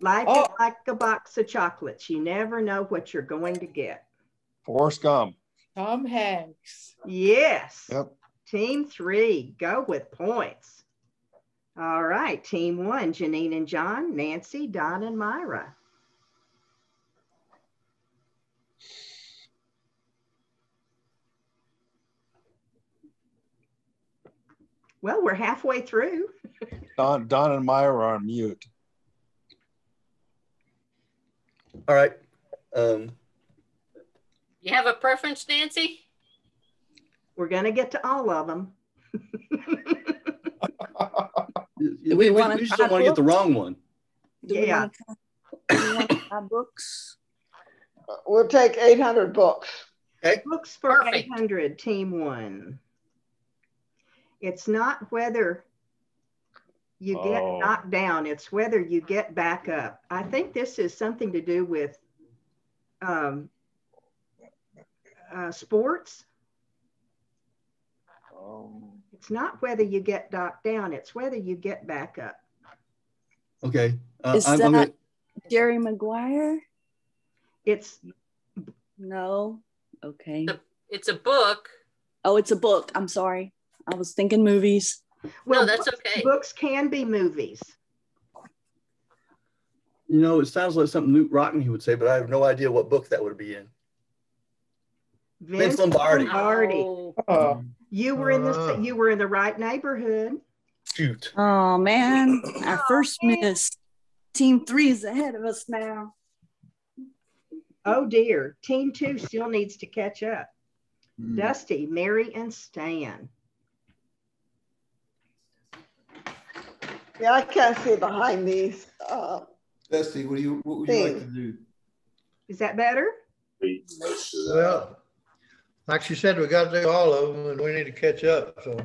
Life is like a box of chocolates. You never know what you're going to get. Forrest Gump. Tom Hanks. Yes. Yep. Team 3, go with points. All right, team 1, Janine and John, Nancy, Don, and Myra. Well, we're halfway through. Don and Myra are on mute. All right. You have a preference, Nancy? We're going to get to all of them. We just don't want to get the wrong one. Yeah. Do we want to try books? We'll take 800 books. Okay. Books for Perfect. 800, team 1. It's not whether you get knocked down, it's whether you get back up. I think this is something to do with sports. It's not whether you get knocked down, it's whether you get back up. Okay. Is that Jerry Maguire? It's no. Okay. It's a book. Oh, it's a book. I'm sorry. I was thinking movies. well, No, that's okay. Books can be movies. You know, it sounds like something Newt Rockney would say, but I have no idea what book that would be in. Vince Lombardi. Oh. You were in the right neighborhood. Shoot. Oh man, our first miss. Team 3 is ahead of us now. Oh dear, team 2 still needs to catch up. Dusty, Mary, and Stan. Yeah, I can't see behind these. Dusty, what would you like to do? Is that better? Well, like she said, we got to do all of them and we need to catch up. So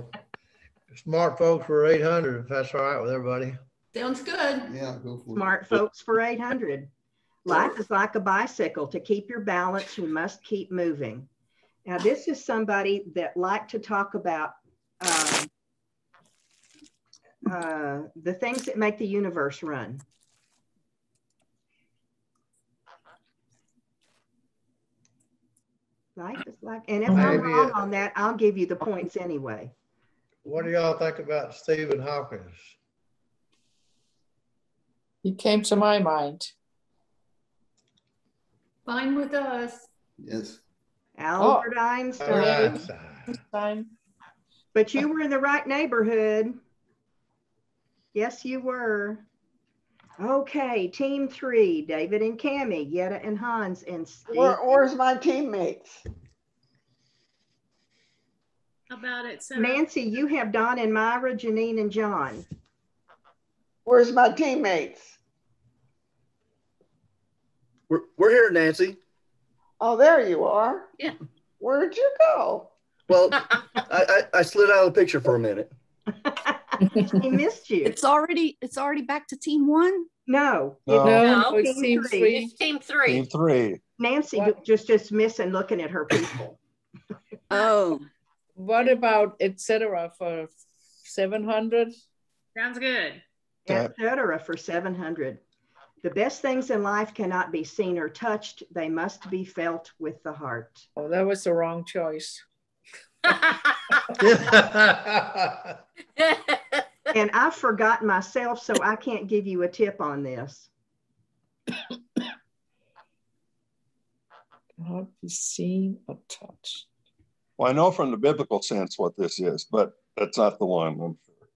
smart folks for 800, if that's all right with everybody. Sounds good. Yeah, go for Smart folks for 800. Life is like a bicycle. To keep your balance, you must keep moving. Now, this is somebody that liked to talk about the things that make the universe run. Life is like, and if I'm wrong on that, I'll give you the points anyway. What do y'all think about Stephen Hawkins? He came to my mind. Fine with us. Yes. Albert Einstein. But you were in the right neighborhood. Yes, you were. Okay, team 3, David and Cammie, Yetta and Hans, and Steve. Where's my teammates? How about it, Sarah? Nancy, you have Don and Myra, Janine and John. Where's my teammates? We're here, Nancy. Oh, there you are. Yeah. Where'd you go? Well, I slid out of the picture for a minute. He missed you. It's already back to team 1? No. No, It's it's team 3. It's team 3. Team 3. Nancy just missing looking at her people. Oh. What about etc. for 700? Sounds good. Etc. for 700. The best things in life cannot be seen or touched. They must be felt with the heart. Oh, that was the wrong choice. And I've forgotten myself, so I can't give you a tip on this. Cannot be seen or touched. Well, I know from the biblical sense what this is, but that's not the one, I'm sure.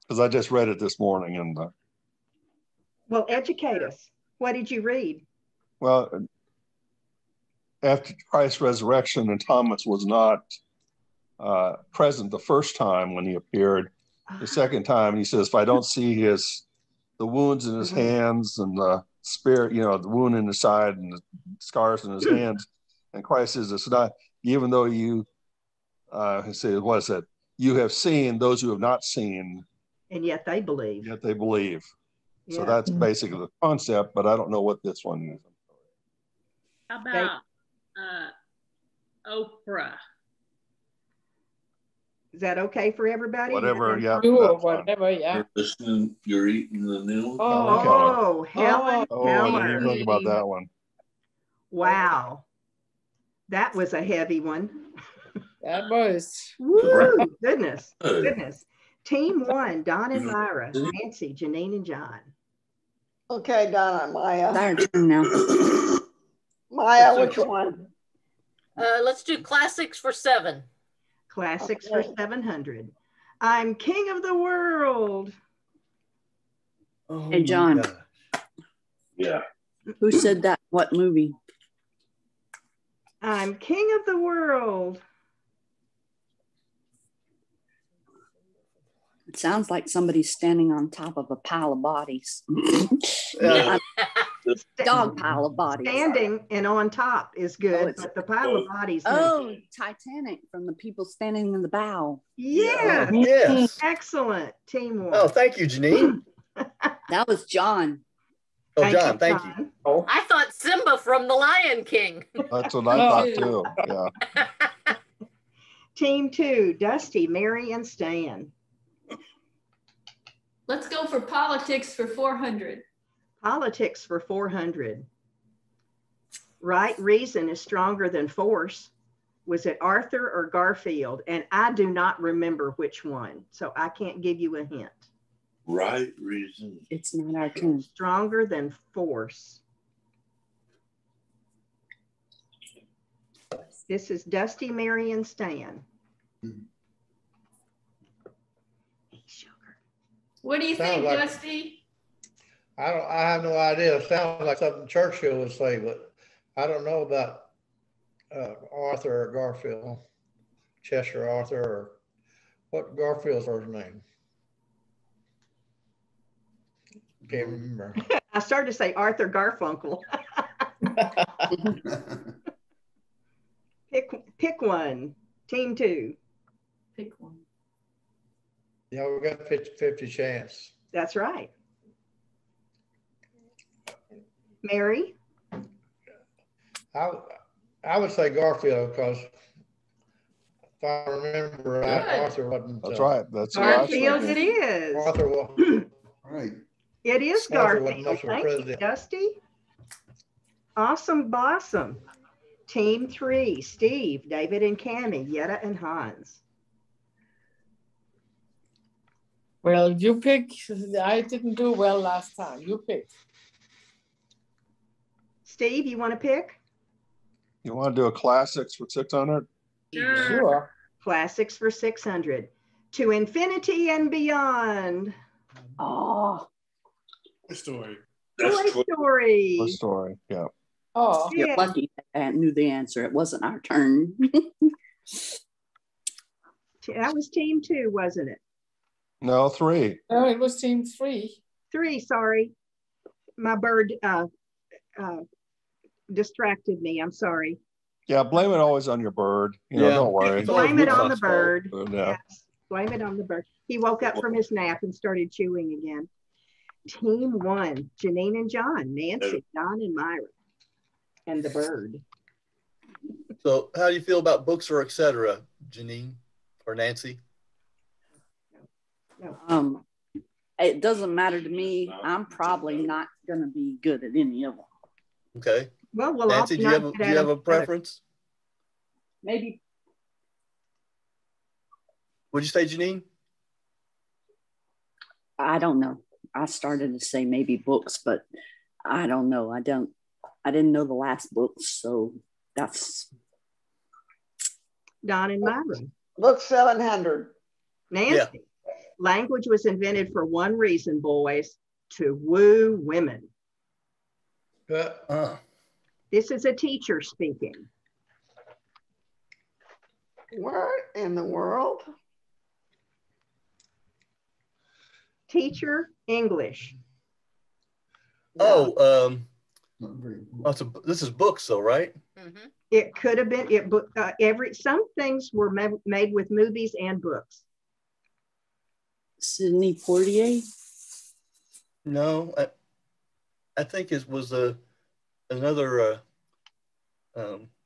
Because I just read it this morning. And well, educate us. What did you read? well, after Christ's resurrection, and Thomas was not present the first time when he appeared. The second time, he says, if I don't see the wounds in his hands and the spirit, the wound in his side and the scars in his hands, and Christ says, it's not, even though you say, what is it? You have seen those who have not seen. And yet they believe. Yet they believe. Yeah. So that's basically the concept, but I don't know what this one is. How about Oprah? Is that okay for everybody? Whatever, yeah. Sure, whatever, yeah. You're listening, you're eating the news. Oh, Helen Oh, I Keller. didn't think about that one. Wow. That was a heavy one. That was. Woo, goodness. Team 1, Don and Myra, Nancy, Janine, and John. Okay, Donna and Maya. Our turn now. Maya, which one? Let's do classics for 7. Classics for 700. I'm king of the world. Oh, Hey, John. Yeah. Who said that? What movie? I'm king of the world. It sounds like somebody's standing on top of a pile of bodies. Dog pile of bodies. Standing and on top is good, but the pile of bodies. Oh, Titanic, from the people standing in the bow. Yes. Yes. Excellent. Team 1. Oh, thank you, Janine. That was John. Oh, John, thank you. I thought Simba from The Lion King. That's what I thought too. Yeah. Team 2, Dusty, Mary, and Stan. Let's go for politics for 400. Politics for 400. Right reason is stronger than force. Was it Arthur or Garfield? And I do not remember which one, so I can't give you a hint. Right reason. It's not our turn. Stronger than force. This is Dusty, Mary, and Stan. What do you Sounds think, like- Dusty? I have no idea. It sounds like something Churchill would say, but I don't know about Arthur or Garfield, Cheshire Arthur, or what Garfield's first name. Can't remember. I started to say Arthur Garfunkel. Pick one. Team 2. Pick one. Yeah, we got 50-50 chance. That's right. Mary? I would say Garfield because if I remember right, Arthur wasn't. That's right. That's Garfield it is. Arthur was. Right. It is Arthur wasn't Garfield. much of a Thank you, president. Dusty. Awesome blossom. Team 3, Steve, David, and Cammie, Yetta, and Hans. Well, you pick. I didn't do well last time. You pick. Steve, you want to pick? You want to do a classics for 600? Sure. Classics for 600. To infinity and beyond. Oh. Toy Story. Toy Story. Toy Story, yeah. Oh. You're lucky I knew the answer. It wasn't our turn. That was team 2, wasn't it? No, 3. No, it was team 3. 3, sorry. My bird distracted me. I'm sorry. Yeah, blame it always on your bird. Don't worry. Blame it on the bird. Yeah. Yes, blame it on the bird. He woke up from his nap and started chewing again. Team 1, Janine and John, Nancy, Don, and Myra, and the bird. So how do you feel about books or etc., Janine or Nancy? It doesn't matter to me. I'm probably not going to be good at any of them. Okay. Well, we'll Nancy, do you have a preference? Maybe. What'd you say, Janine? I don't know. I started to say maybe books, but I don't know. I didn't know the last books, so that's. Don and Myron. Book 700. Nancy. Yeah. Language was invented for one reason, boys, to woo women. This is a teacher speaking. What in the world? Teacher, English. Oh, this is books though, right? Mm-hmm. It could have been some things were made with movies and books. Sidney Poitier? No, I think it was another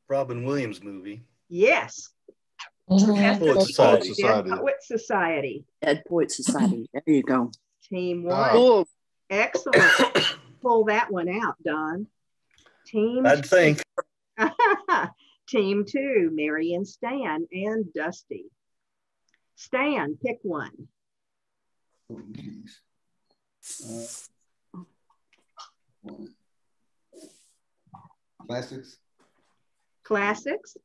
Robin Williams movie. Yes. Poet Society. Poet Society. Dead Poet Society. There you go. Team 1. Excellent. Pull that one out, Don. Team I'd think. Team 2, Mary and Stan and Dusty. Stan, pick one. Oh, geez. Classics. Classics.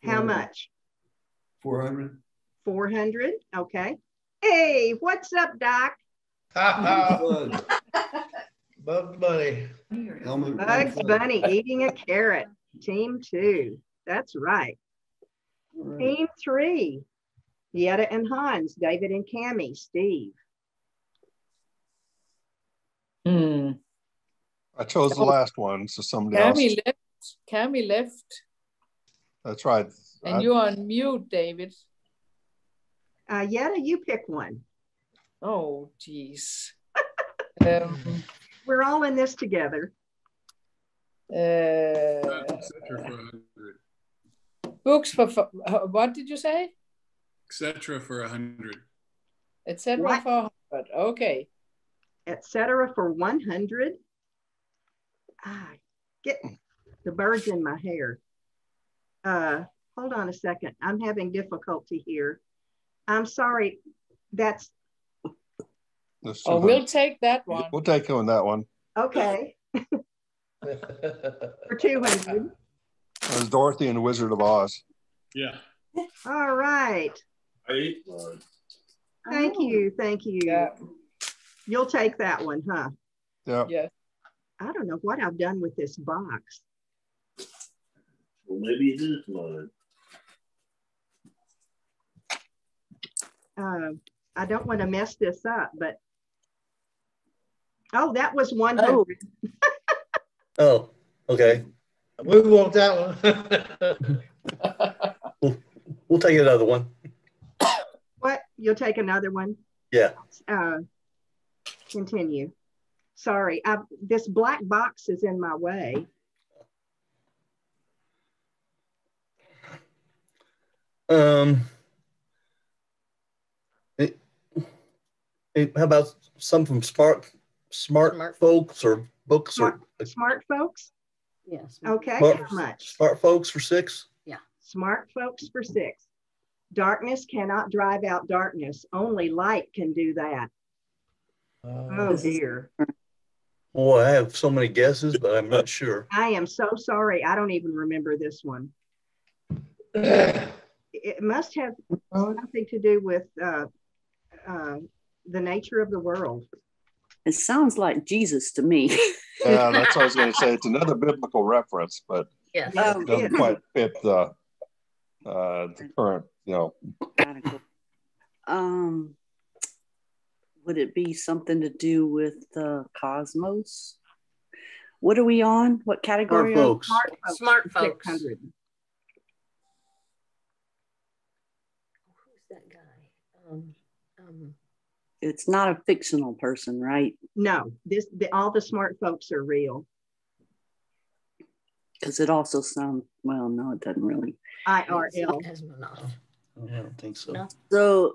How much? 400. 400. Okay. Hey, what's up, Doc? Bugs Bunny. Bugs Bunny eating a carrot. Team 2. That's right. Team 3. Yetta and Hans, David and Cammie, Steve. I chose the last one, so somebody else. Cammie left. That's right. And you're on mute, David. Yetta, you pick one. Oh, geez. We're all in this together. Books for what did you say? Etc. for 100. Etc. for 100. Okay. Etc. for 100. Get the birds in my hair. Hold on a second. I'm having difficulty here. I'm sorry. That's. Oh, we'll take that one. We'll take on that one. Okay. For 200. It was Dorothy and the Wizard of Oz. Yeah. All right. Thank you. Thank you. Yeah. You'll take that one, huh? Yeah. Yeah. I don't know what I've done with this box. Well, maybe it is mine. I don't want to mess this up, but oh, that was 100. Oh, okay. We want that one. We'll take another one. What? You'll take another one? Yeah. Continue. Sorry, this black box is in my way. How about some from smart folks or books smart folks? Yes. Okay, how much? Smart folks for 6? Yeah. Smart folks for 6. Darkness cannot drive out darkness. Only light can do that. Oh dear. Boy, I have so many guesses, but I'm not sure. I am so sorry. I don't even remember this one. It must have something to do with the nature of the world. It sounds like Jesus to me. Yeah, that's what I was going to say. It's another biblical reference, but yes. It doesn't quite fit the current, Would it be something to do with the cosmos? What are we on? What category? Smart folks. 600. Who's that guy? It's not a fictional person, right? No, all the smart folks are real. Because it also sounds, well, no, it doesn't really. IRL. I don't think so. No. So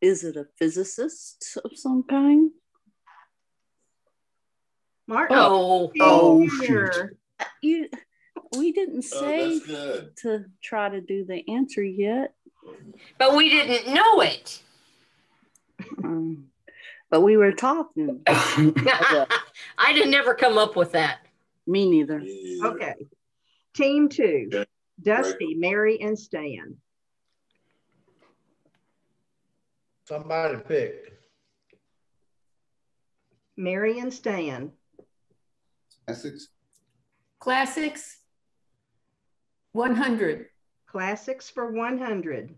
is it a physicist of some kind? Martin. Oh, shoot. We didn't say that's good. to try to do the answer yet. But we didn't know it. But we were talking. I didn't never come up with that. Me neither. Okay. Team 2, Dusty, Mary, and Stan. Somebody pick. Mary and Stan. Classics. Classics. 100. Classics for 100.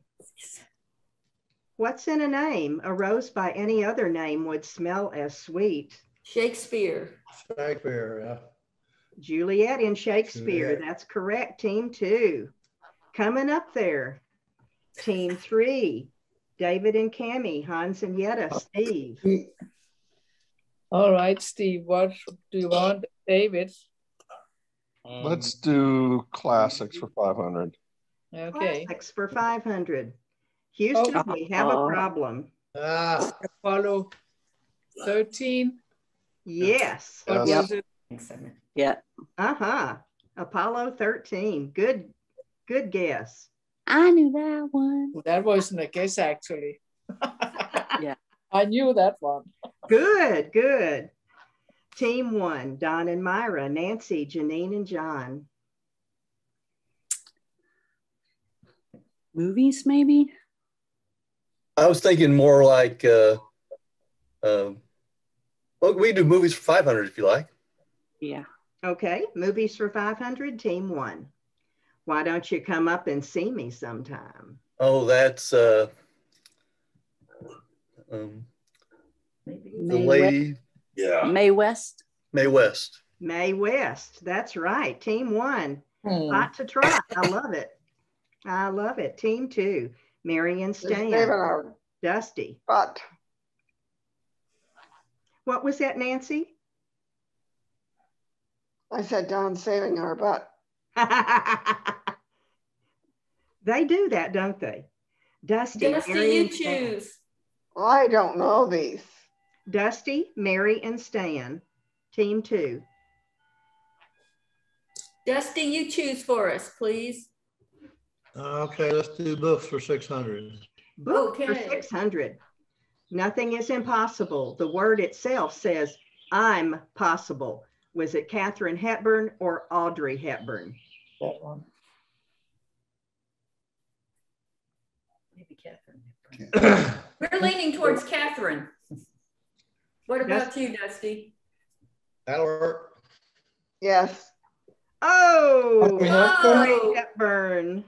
What's in a name? A rose by any other name would smell as sweet. Shakespeare. Shakespeare, yeah. Juliet in Shakespeare. Juliet. That's correct. Team 2. Coming up there. Team 3. David and Cammie, Hans and Yetta, Steve. All right, Steve, what do you want, David? Let's do classics for 500. Okay. Classics for 500. Houston, we have a problem. Apollo 13. Yes. What was it? Yeah. Apollo 13. Good guess. I knew that one. That wasn't a guess, actually. Yeah. I knew that one. Good. Team 1, Don and Myra, Nancy, Janine, and John. Movies, maybe? I was thinking more like, well, we do movies for 500 if you like. Yeah. Okay, movies for 500, Team 1. Why don't you come up and see me sometime? Oh, that's the lady. Yeah. Mae West. Mae West. Mae West, that's right. Team 1. Hot to try. I love it. Team 2, Mary and Stan. Dusty. But what was that, Nancy? I said Don's saving our butt. They do that, don't they? Dusty, Dusty, Mary, you and Stan. choose. I don't know these. Dusty, Mary, and Stan. Team 2. Dusty, you choose for us, please. Okay, let's do books for 600. Book for Okay. 600. Nothing is impossible. The word itself says, I'm possible. Was it Katharine Hepburn or Audrey Hepburn? That one. Maybe Katharine. We're leaning towards Catherine. What about you, Dusty? That'll work. Yes. Oh, Audrey Hepburn. Audrey Hepburn.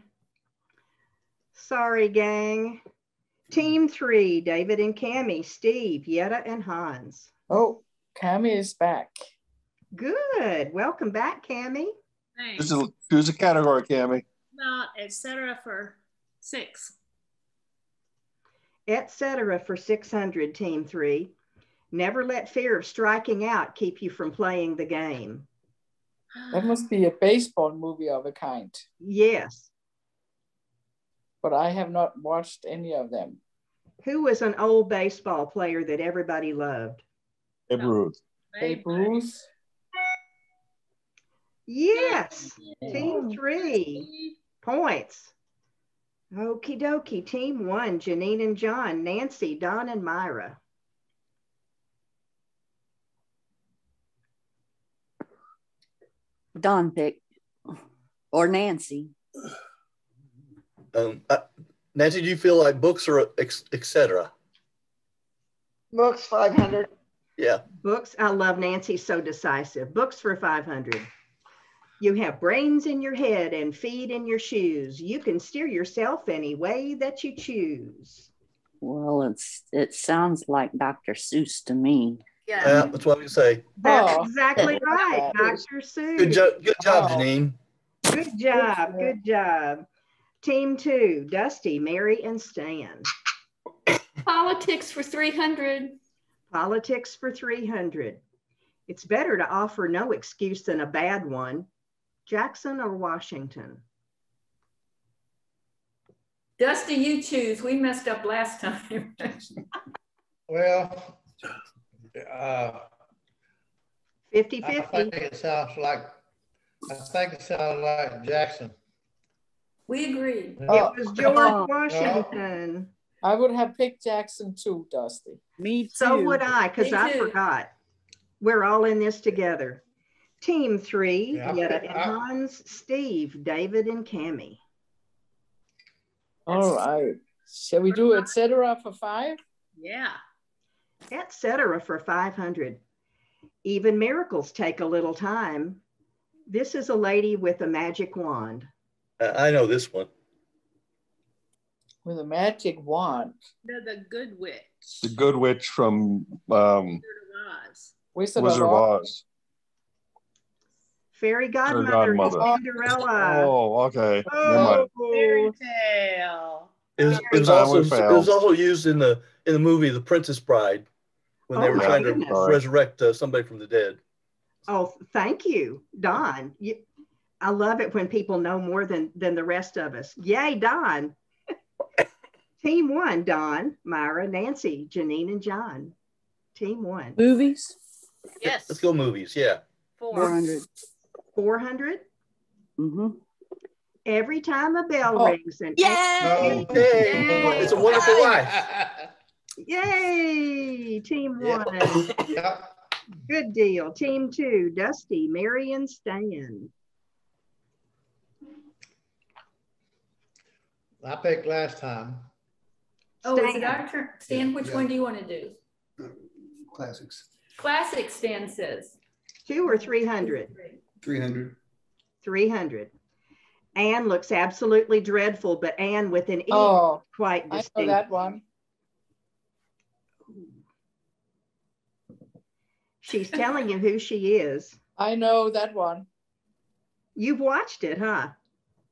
Sorry, gang. Team 3, David and Cammie, Steve, Yetta, and Hans. Oh, Cammie is back. Good. Welcome back, Cammie. Thanks. Choose a category, Cammie. No, etc. for 6. Etc. for 600, Team 3. Never let fear of striking out keep you from playing the game. That must be a baseball movie of a kind. Yes. But I have not watched any of them. Who was an old baseball player that everybody loved? Babe Ruth. Babe Ruth. Yes. Team 3. Points. Okie dokie. Team 1, Janine and John, Nancy, Don, and Myra. Don picked. Or Nancy. Nancy, do you feel like books or etc.? Books 500. Yeah. Books. I love Nancy, so decisive. Books for 500. You have brains in your head and feet in your shoes. You can steer yourself any way that you choose. Well, it sounds like Dr. Seuss to me. Yeah. That's what we say. That's exactly right, Dr. Seuss. Good job, Janine. Good job. Team 2, Dusty, Mary, and Stan. Politics for 300. Politics for 300. It's better to offer no excuse than a bad one. Jackson or Washington? Dusty, you choose. We messed up last time. Well, 50-50. I think it sounds like Jackson. We agree. It was George Washington. I would have picked Jackson too, Dusty. Me too. So would I, because I forgot. We're all in this together. Team 3, Yetta and Hans, Steve, David, and Cammie. All right. Shall we do etc. for 5? Yeah. Etc. for 500. Even miracles take a little time. This is a lady with a magic wand. I know this one. With a magic wand. The Good Witch. The Good Witch from Wizard of Oz. Fairy Godmother. Cinderella. Oh, okay. Oh, fairy tale. It was also used in the movie The Princess Bride when they were trying to resurrect somebody from the dead. Oh, thank you, Don. I love it when people know more than the rest of us. Yay, Don. Team 1, Don, Myra, Nancy, Janine, and John. Team 1. Movies? Yes. Let's go movies, yeah. 400. 400? Mm-hmm. Every time a bell rings and Yay! It's a Wonderful Life. Yay! Team 1. Good deal. Team 2, Dusty, Mary, and Stan. I picked last time. Oh, is it our turn? Stan, which one do you want to do? Classics. Classic, Stan says. 2 or 300? 300. 300. Anne looks absolutely dreadful, but Anne with an E quite distinct. I know that one. She's telling you who she is. I know that one. You've watched it, huh?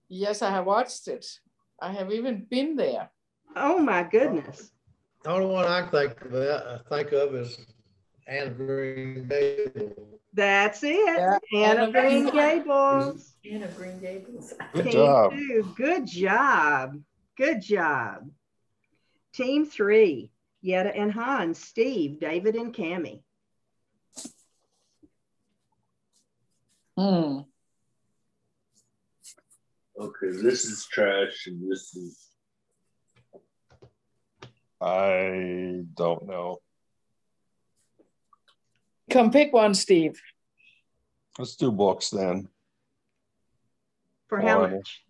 Yes, I have watched it. I have even been there. Oh my goodness. The only one I think of is Anne of Green Gables. That's it. Yeah. Anne of Green Gables. Anne of Green Gables. Good Team job. 2, good job. Good job. Team 3, Yetta and Hans, Steve, David, and Cammie. Okay, this is trash and this is. I don't know. Come pick one, Steve. Let's do books then. For how much?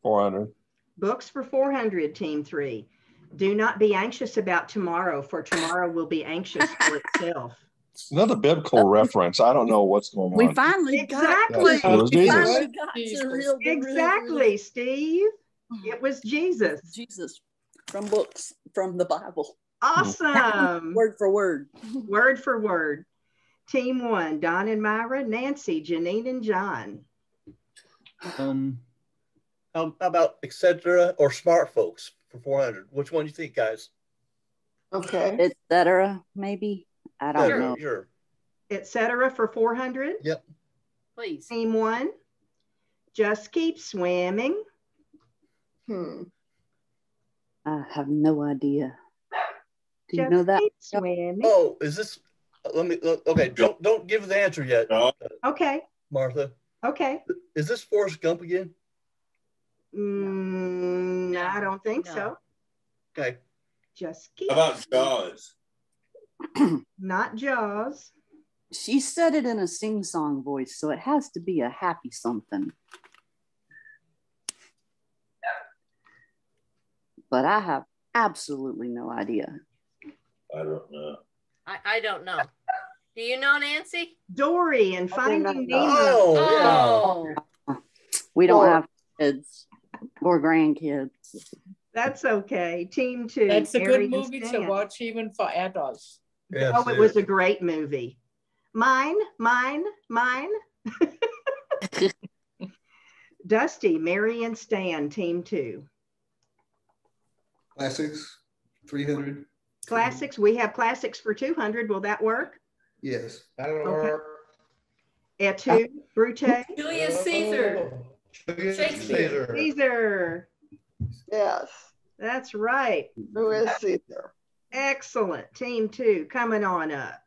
400. Books for 400, Team 3. Do not be anxious about tomorrow, for tomorrow will be anxious for itself. Another biblical reference. I don't know what's going on. We finally Exactly. It was Jesus. finally got to Exactly, Steve. It was Jesus. Jesus from books, from the Bible. Awesome. Word for word. Word for word. Team 1, Don and Myra, Nancy, Janine, and John. How about etc. or smart folks for 400? Which one do you think, guys? Okay. Etc. Maybe. I don't know. Sure. Etc. for 400? Yep. Please. Team 1, Just Keep Swimming. I have no idea. Do you Just know that? Keep Swimming. Oh, is this? Okay. Don't give the answer yet. Okay. Martha. Okay. Is this Forrest Gump again? I don't think so. Okay. Just keep. How about Jaws? Not Jaws. She said it in a sing-song voice, so it has to be a happy something. But I have absolutely no idea. I don't know. I don't know. Do you know, Nancy? Dory and Finding Nemo. Oh, yeah. We don't have kids or grandkids. That's okay. Team 2. That's a Mary good and movie to Stan. watch even for adults. Yes, Oh, it was a great movie. Mine. Dusty, Mary, and Stan, Team 2. Classics, 300. Classics. We have classics for 200. Will that work? Yes. That'll Okay. work. Etude, Brute. Julius Caesar. Julius Shakespeare. Caesar. Caesar. Yes. That's right. Who is Caesar? Excellent. Team 2 coming on up.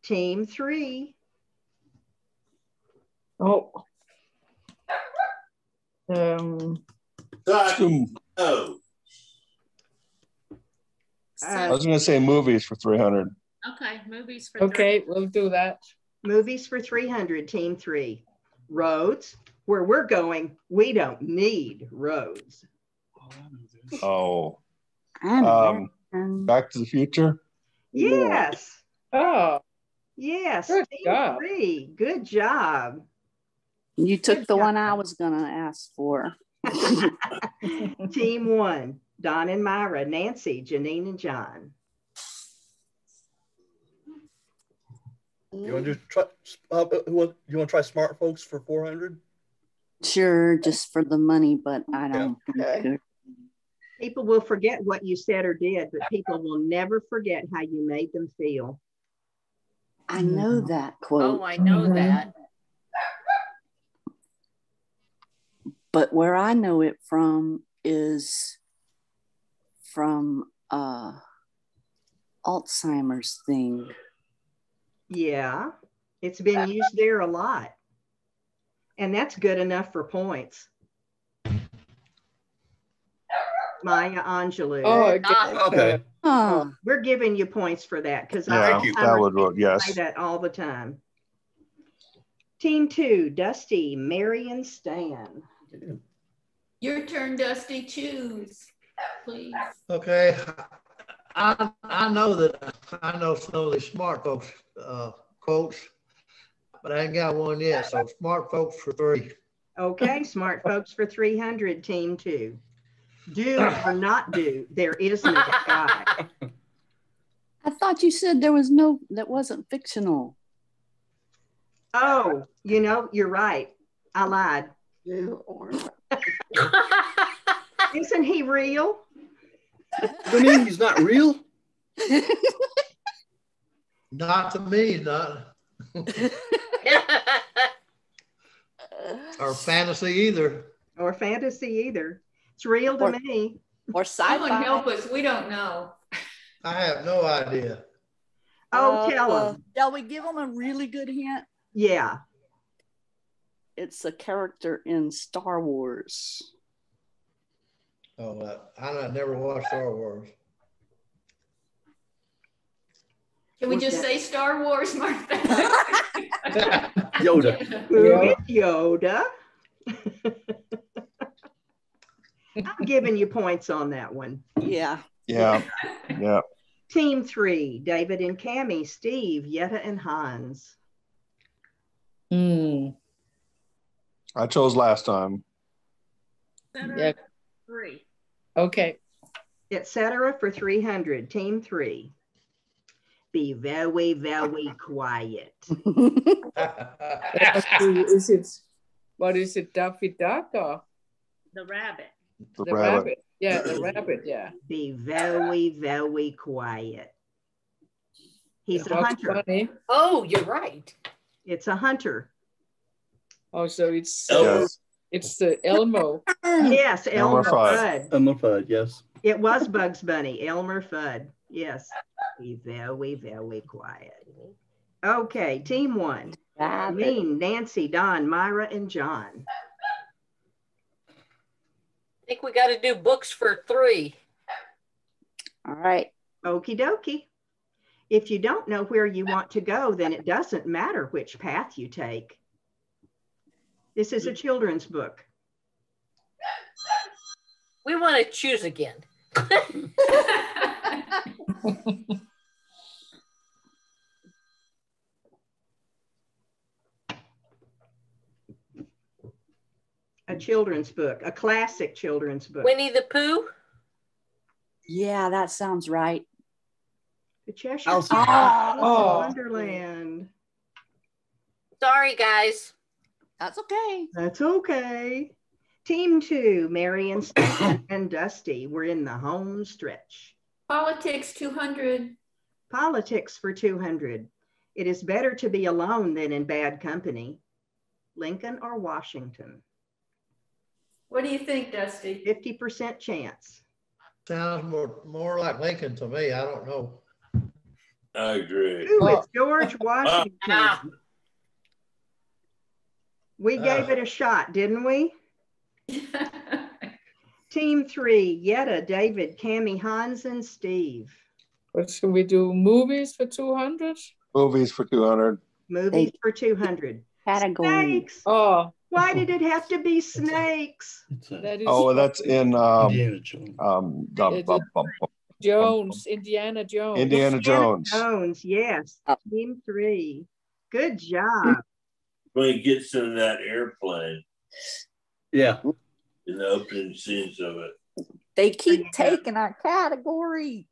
Team 3. Oh. Oh. I was going to say movies for 300. Okay, movies for Okay, we'll do that. Movies for 300, Team 3. Roads. Where we're going, we don't need roads. Oh. And Back to the Future. Yes. Oh, Yes. good Team job. 3. Good job. you took Good the job. one I was gonna ask for. Team 1. Don and Myra, Nancy, Janine, and John. You want to try? You want to try Smart Folks for 400? Sure, just for the money, but I don't think People will forget what you said or did, but people will never forget how you made them feel. I know that quote. Oh, I know that. But where I know it from is from Alzheimer's thing. Yeah, it's been used there a lot. And that's good enough for points. Maya Angelou. Oh, Okay. Oh, We're giving you points for that because Yeah, that would work. say Yes. that all the time. Team 2, Dusty, Mary, and Stan. Your turn, Dusty. Choose, please. Okay. I know some of the smart folks quotes, but I ain't got one yet. So smart folks for 3. Okay, smart folks for 300, Team 2. Do or not do, there is no sky. I thought you said there was no, that wasn't fictional. Oh, you know, you're right. I lied. Do or not. Isn't he real? You mean he's not real? Not to me, not. Or fantasy either. Or fantasy either. It's real to me. Or Someone sci-fi. help us. We don't know. I have no idea. Oh, tell him. Shall we give them a really good hint? Yeah. It's a character in Star Wars. Oh, I never watched Star Wars. Can we just say Star Wars, Martha? Yoda. Who is Yoda? I'm giving you points on that one. Yeah. Yeah. Yeah. Team 3, David and Cammie, Steve, Yetta, and Hans. I chose last time. Yeah. 3. Okay. Etc. for 300, Team 3. Be very, very quiet. Is it, what is it, Daffy Duck or? The rabbit. The rabbit. Yeah, the rabbit, yeah. Be very, very quiet. He's a Bugs hunter. Bunny. Oh, you're right. It's a hunter. Oh, so it's Elmo. it's the Elmo. Yes, Elmer Elmer Fudd. Fudd. Elmer Fudd, yes. It was Bugs Bunny, Elmer Fudd. Yes. Be very, very quiet. Okay, Team 1. Mean, Nancy, Don, Myra, and John. I think we got to do books for 3. All right. Okie dokie. If you don't know where you want to go, then it doesn't matter which path you take. This is a children's book. We want to choose again. A children's book, a classic children's book. Winnie the Pooh? Yeah, that sounds right. The Cheshire Alice Cat, in Alice in Oh. Wonderland. Sorry, guys. That's okay. That's okay. Team 2, Mary and Stan and Dusty. We're in the home stretch. Politics 200. Politics for 200. It is better to be alone than in bad company. Lincoln or Washington? What do you think, Dusty? 50% chance. Sounds more like Lincoln to me. I don't know. I agree. Ooh, it's George Washington. We gave it a shot, didn't we? Team 3, Yetta, David, Cammie, Hans, and Steve. What should we do? Movies for 200? Movies for 200. Movies for 200. Category. Snakes. Oh. Why did it have to be snakes? That is That's in Indiana Jones. Jones, Indiana Jones. Indiana Jones. Jones, yes. Team 3. Good job. When he gets in that airplane. Yeah. In the opening scenes of it. They keep taking our category.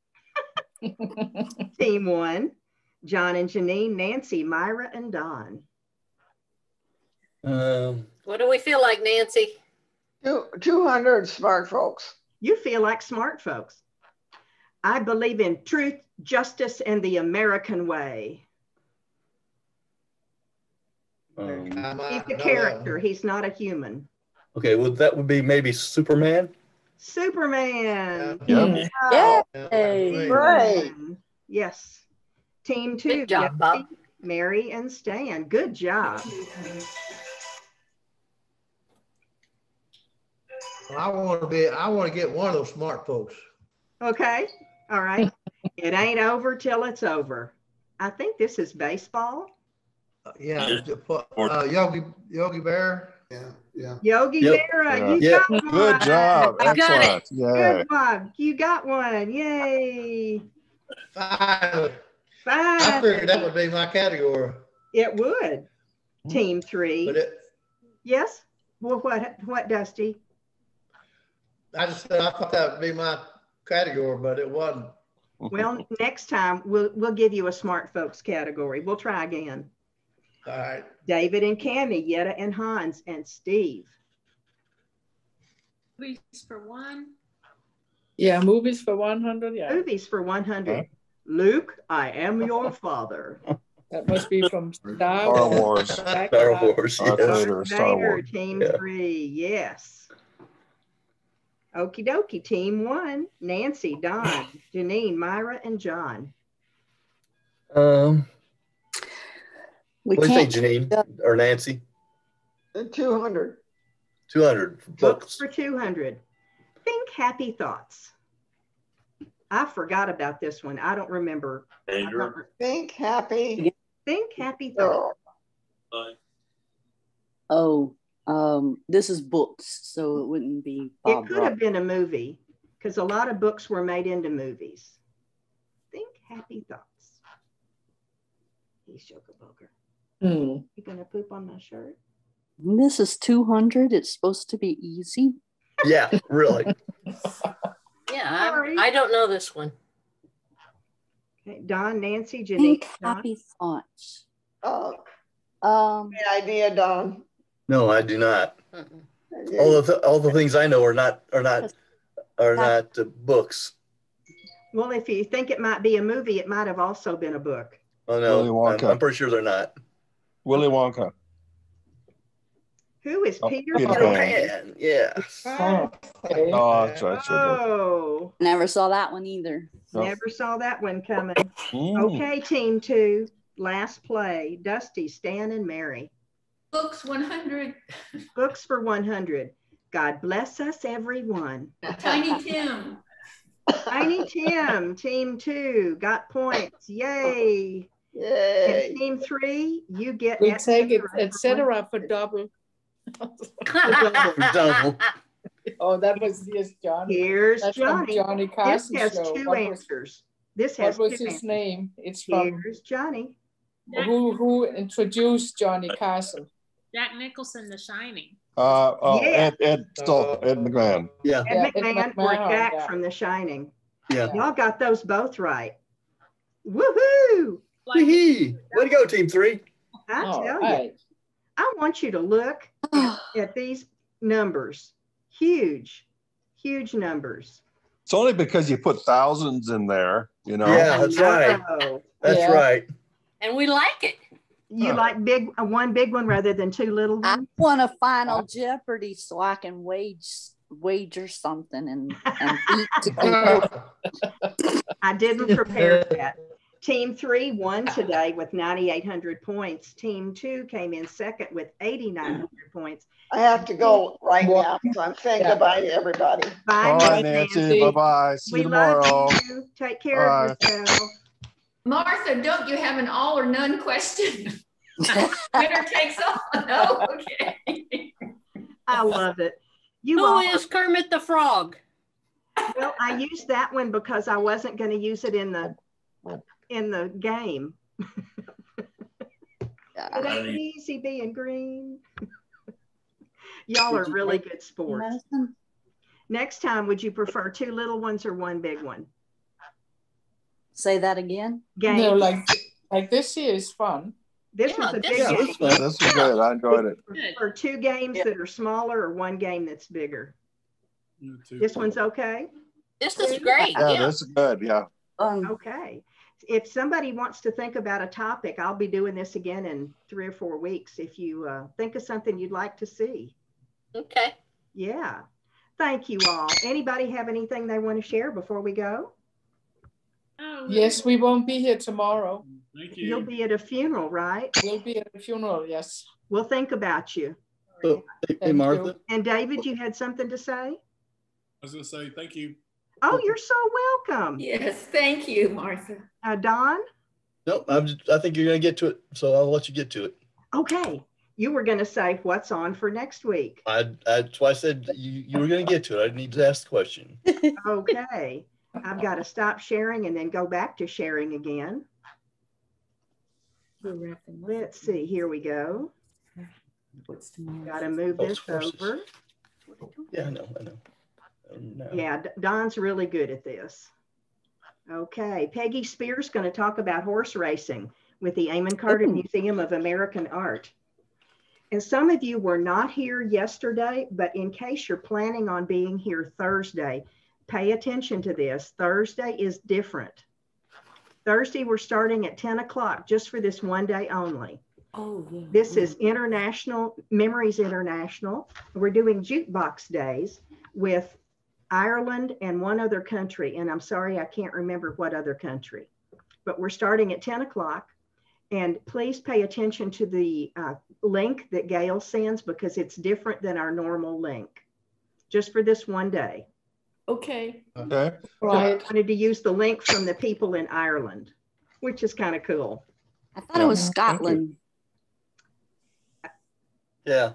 Team 1, John and Janine, Nancy, Myra, and Don. What do we feel like, Nancy? 200 smart folks. You feel like smart folks. I believe in truth, justice, and the American way. He's a character. He's not a human. Okay, well, that would be maybe Superman. Superman. Yeah. Yay. Great. Yes. Team 2, Good job, Bob. Mary and Stan. Good job. I want to get one of those smart folks. Okay. All right. It ain't over till it's over. I think this is baseball. Yeah. Yogi Bear. Yeah. Yogi Berra, you got one. Good job. I got Excellent. it. Yay. Good job. You got one. Yay. Five. Fine. I figured that would be my category. It would. Team 3. Yes? Well, what, Dusty? I just said I thought that would be my category, but it wasn't. Well, next time we'll give you a smart folks category. We'll try again. All right. David and Cammie, Yetta and Hans, and Steve. Movies for one. Yeah, movies for 100. Yeah. Movies for 100. Luke, I am your father. That must be from Star Star Wars. Star Wars. Darth Vader, Star Vader, Wars. Team 3. Yes. Okie dokie. Team 1, Nancy, Don, Janine, Myra, and John. What do you think, Janine or Nancy? 200. 200 Books for 200. Think happy thoughts. I forgot about this one. I don't remember. Think happy. Think happy thoughts. This is books, so it wouldn't be It could have been a movie because a lot of books were made into movies. Think happy thoughts. He's Joker. You gonna poop on my shirt? This is 200. It's supposed to be easy. Yeah, really. Yeah, I don't know this one. Okay, Don, Nancy, Janine. Think happy thoughts. Good idea, Don. No, I do not. All the things I know are not books. Well, if you think it might be a movie, it might have also been a book. Oh no, Willy Wonka. I'm pretty sure they're not. Willy Wonka. Who is Peter Peter Pan? Yeah. Oh, never saw that one either. Never saw that one coming. Mm. Okay, Team 2, last play. Dusty, Stan, and Mary. Books 100. Books for 100. God bless us, everyone. Tiny Tim. Tiny Tim, Team 2, got points. Yay. Yay. And Team 3, you get We take it, etc. for double. Double. Oh, that was Johnny. Here's That's from Johnny. Johnny This Carson's has show. two What answers. This has What was two his answers. name? It's from Here's Johnny. who introduced Johnny Carson? Jack Nicholson, The Shining. Ed McMahon. Yeah. Ed McMahon or McMahon, Jack yeah. from The Shining. Yeah. Y'all got those both right. Woohoo! Way to go, Team 3. I All tell right. you, I want you to look at these numbers. Huge, huge numbers. It's only because you put thousands in there, you know. Yeah, that's right. Oh, That's Yeah. right. And we like it. You like one big one rather than two little I ones? want a final Jeopardy so I can wager something and beat the people. I didn't prepare that. Team 3 won today with 9,800 points. Team 2 came in second with 8,900 points. I have to go right now, so I'm saying goodbye to everybody. Bye, All right, Nancy. Nancy. Bye-bye. See you tomorrow. Love you. Take care of yourself. Martha, don't you have an all or none question? Winner takes all. No? Okay. I love it. Who is Kermit the Frog? Well, I used that one because I wasn't going to use it in the game. It ain't easy being green. Y'all are really good sports. Next time, would you prefer two little ones or one big one? Say that again. Game. No, like this here is fun. This was a big game. This was good. I enjoyed it. Or two games that are smaller or one game that's bigger. This one's okay? This is great. Yeah, this is good. Yeah. Okay. If somebody wants to think about a topic, I'll be doing this again in 3 or 4 weeks. If you think of something you'd like to see. Okay. Yeah. Thank you all. Anybody have anything they want to share before we go? Yes, we won't be here tomorrow. Thank you. You'll be at a funeral, right? We'll be at a funeral, yes. We'll think about you. Oh, hey, Martha. And David, you had something to say? I was going to say thank you. Oh, you're so welcome. Yes, thank you, Martha. Don? Nope, I think you're going to get to it, so I'll let you get to it. Okay. You were going to say what's on for next week. That's why I said you were going to get to it. I need to ask the question. Okay. I've got to stop sharing and then go back to sharing again. Let's see. Here we go. Got to move this over. Yeah, I know. No. Yeah, Don's really good at this. Okay, Peggy Spears going to talk about horse racing with the Amon Carter Museum of American Art. And some of you were not here yesterday, but in case you're planning on being here Thursday, pay attention to this. Thursday is different. Thursday, we're starting at 10 o'clock just for this one day only. Oh, yeah. This is International, Memories International. We're doing jukebox days with Ireland and one other country. And I'm sorry, I can't remember what other country. But we're starting at 10 o'clock. And please pay attention to the link that Gail sends because it's different than our normal link. Just for this one day. Okay. Okay. Right. So I wanted to use the link from the people in Ireland, which is kind of cool. I thought it was Scotland. Yeah.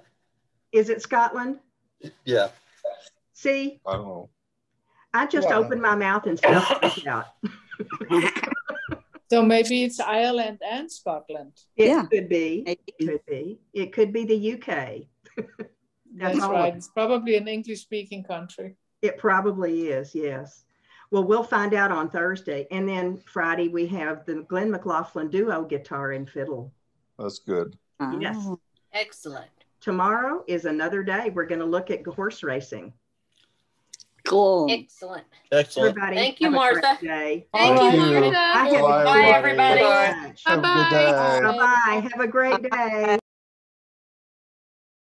Is it Scotland? Yeah. See? I don't know. I just opened my mouth and stuff comes out. So maybe it's Ireland and Scotland. It could be. It could be. It could be the UK. That's right. It's probably an English-speaking country. It probably is, yes. Well, we'll find out on Thursday. And then Friday, we have the Glenn McLaughlin duo guitar and fiddle. That's good. Yes. Excellent. Tomorrow is another day. We're going to look at horse racing. Cool. Excellent. Excellent. Everybody, thank you, have a Martha. great day. Thank you, Martha. I have Bye, everybody. Have a good day. Bye-bye. Have a great day.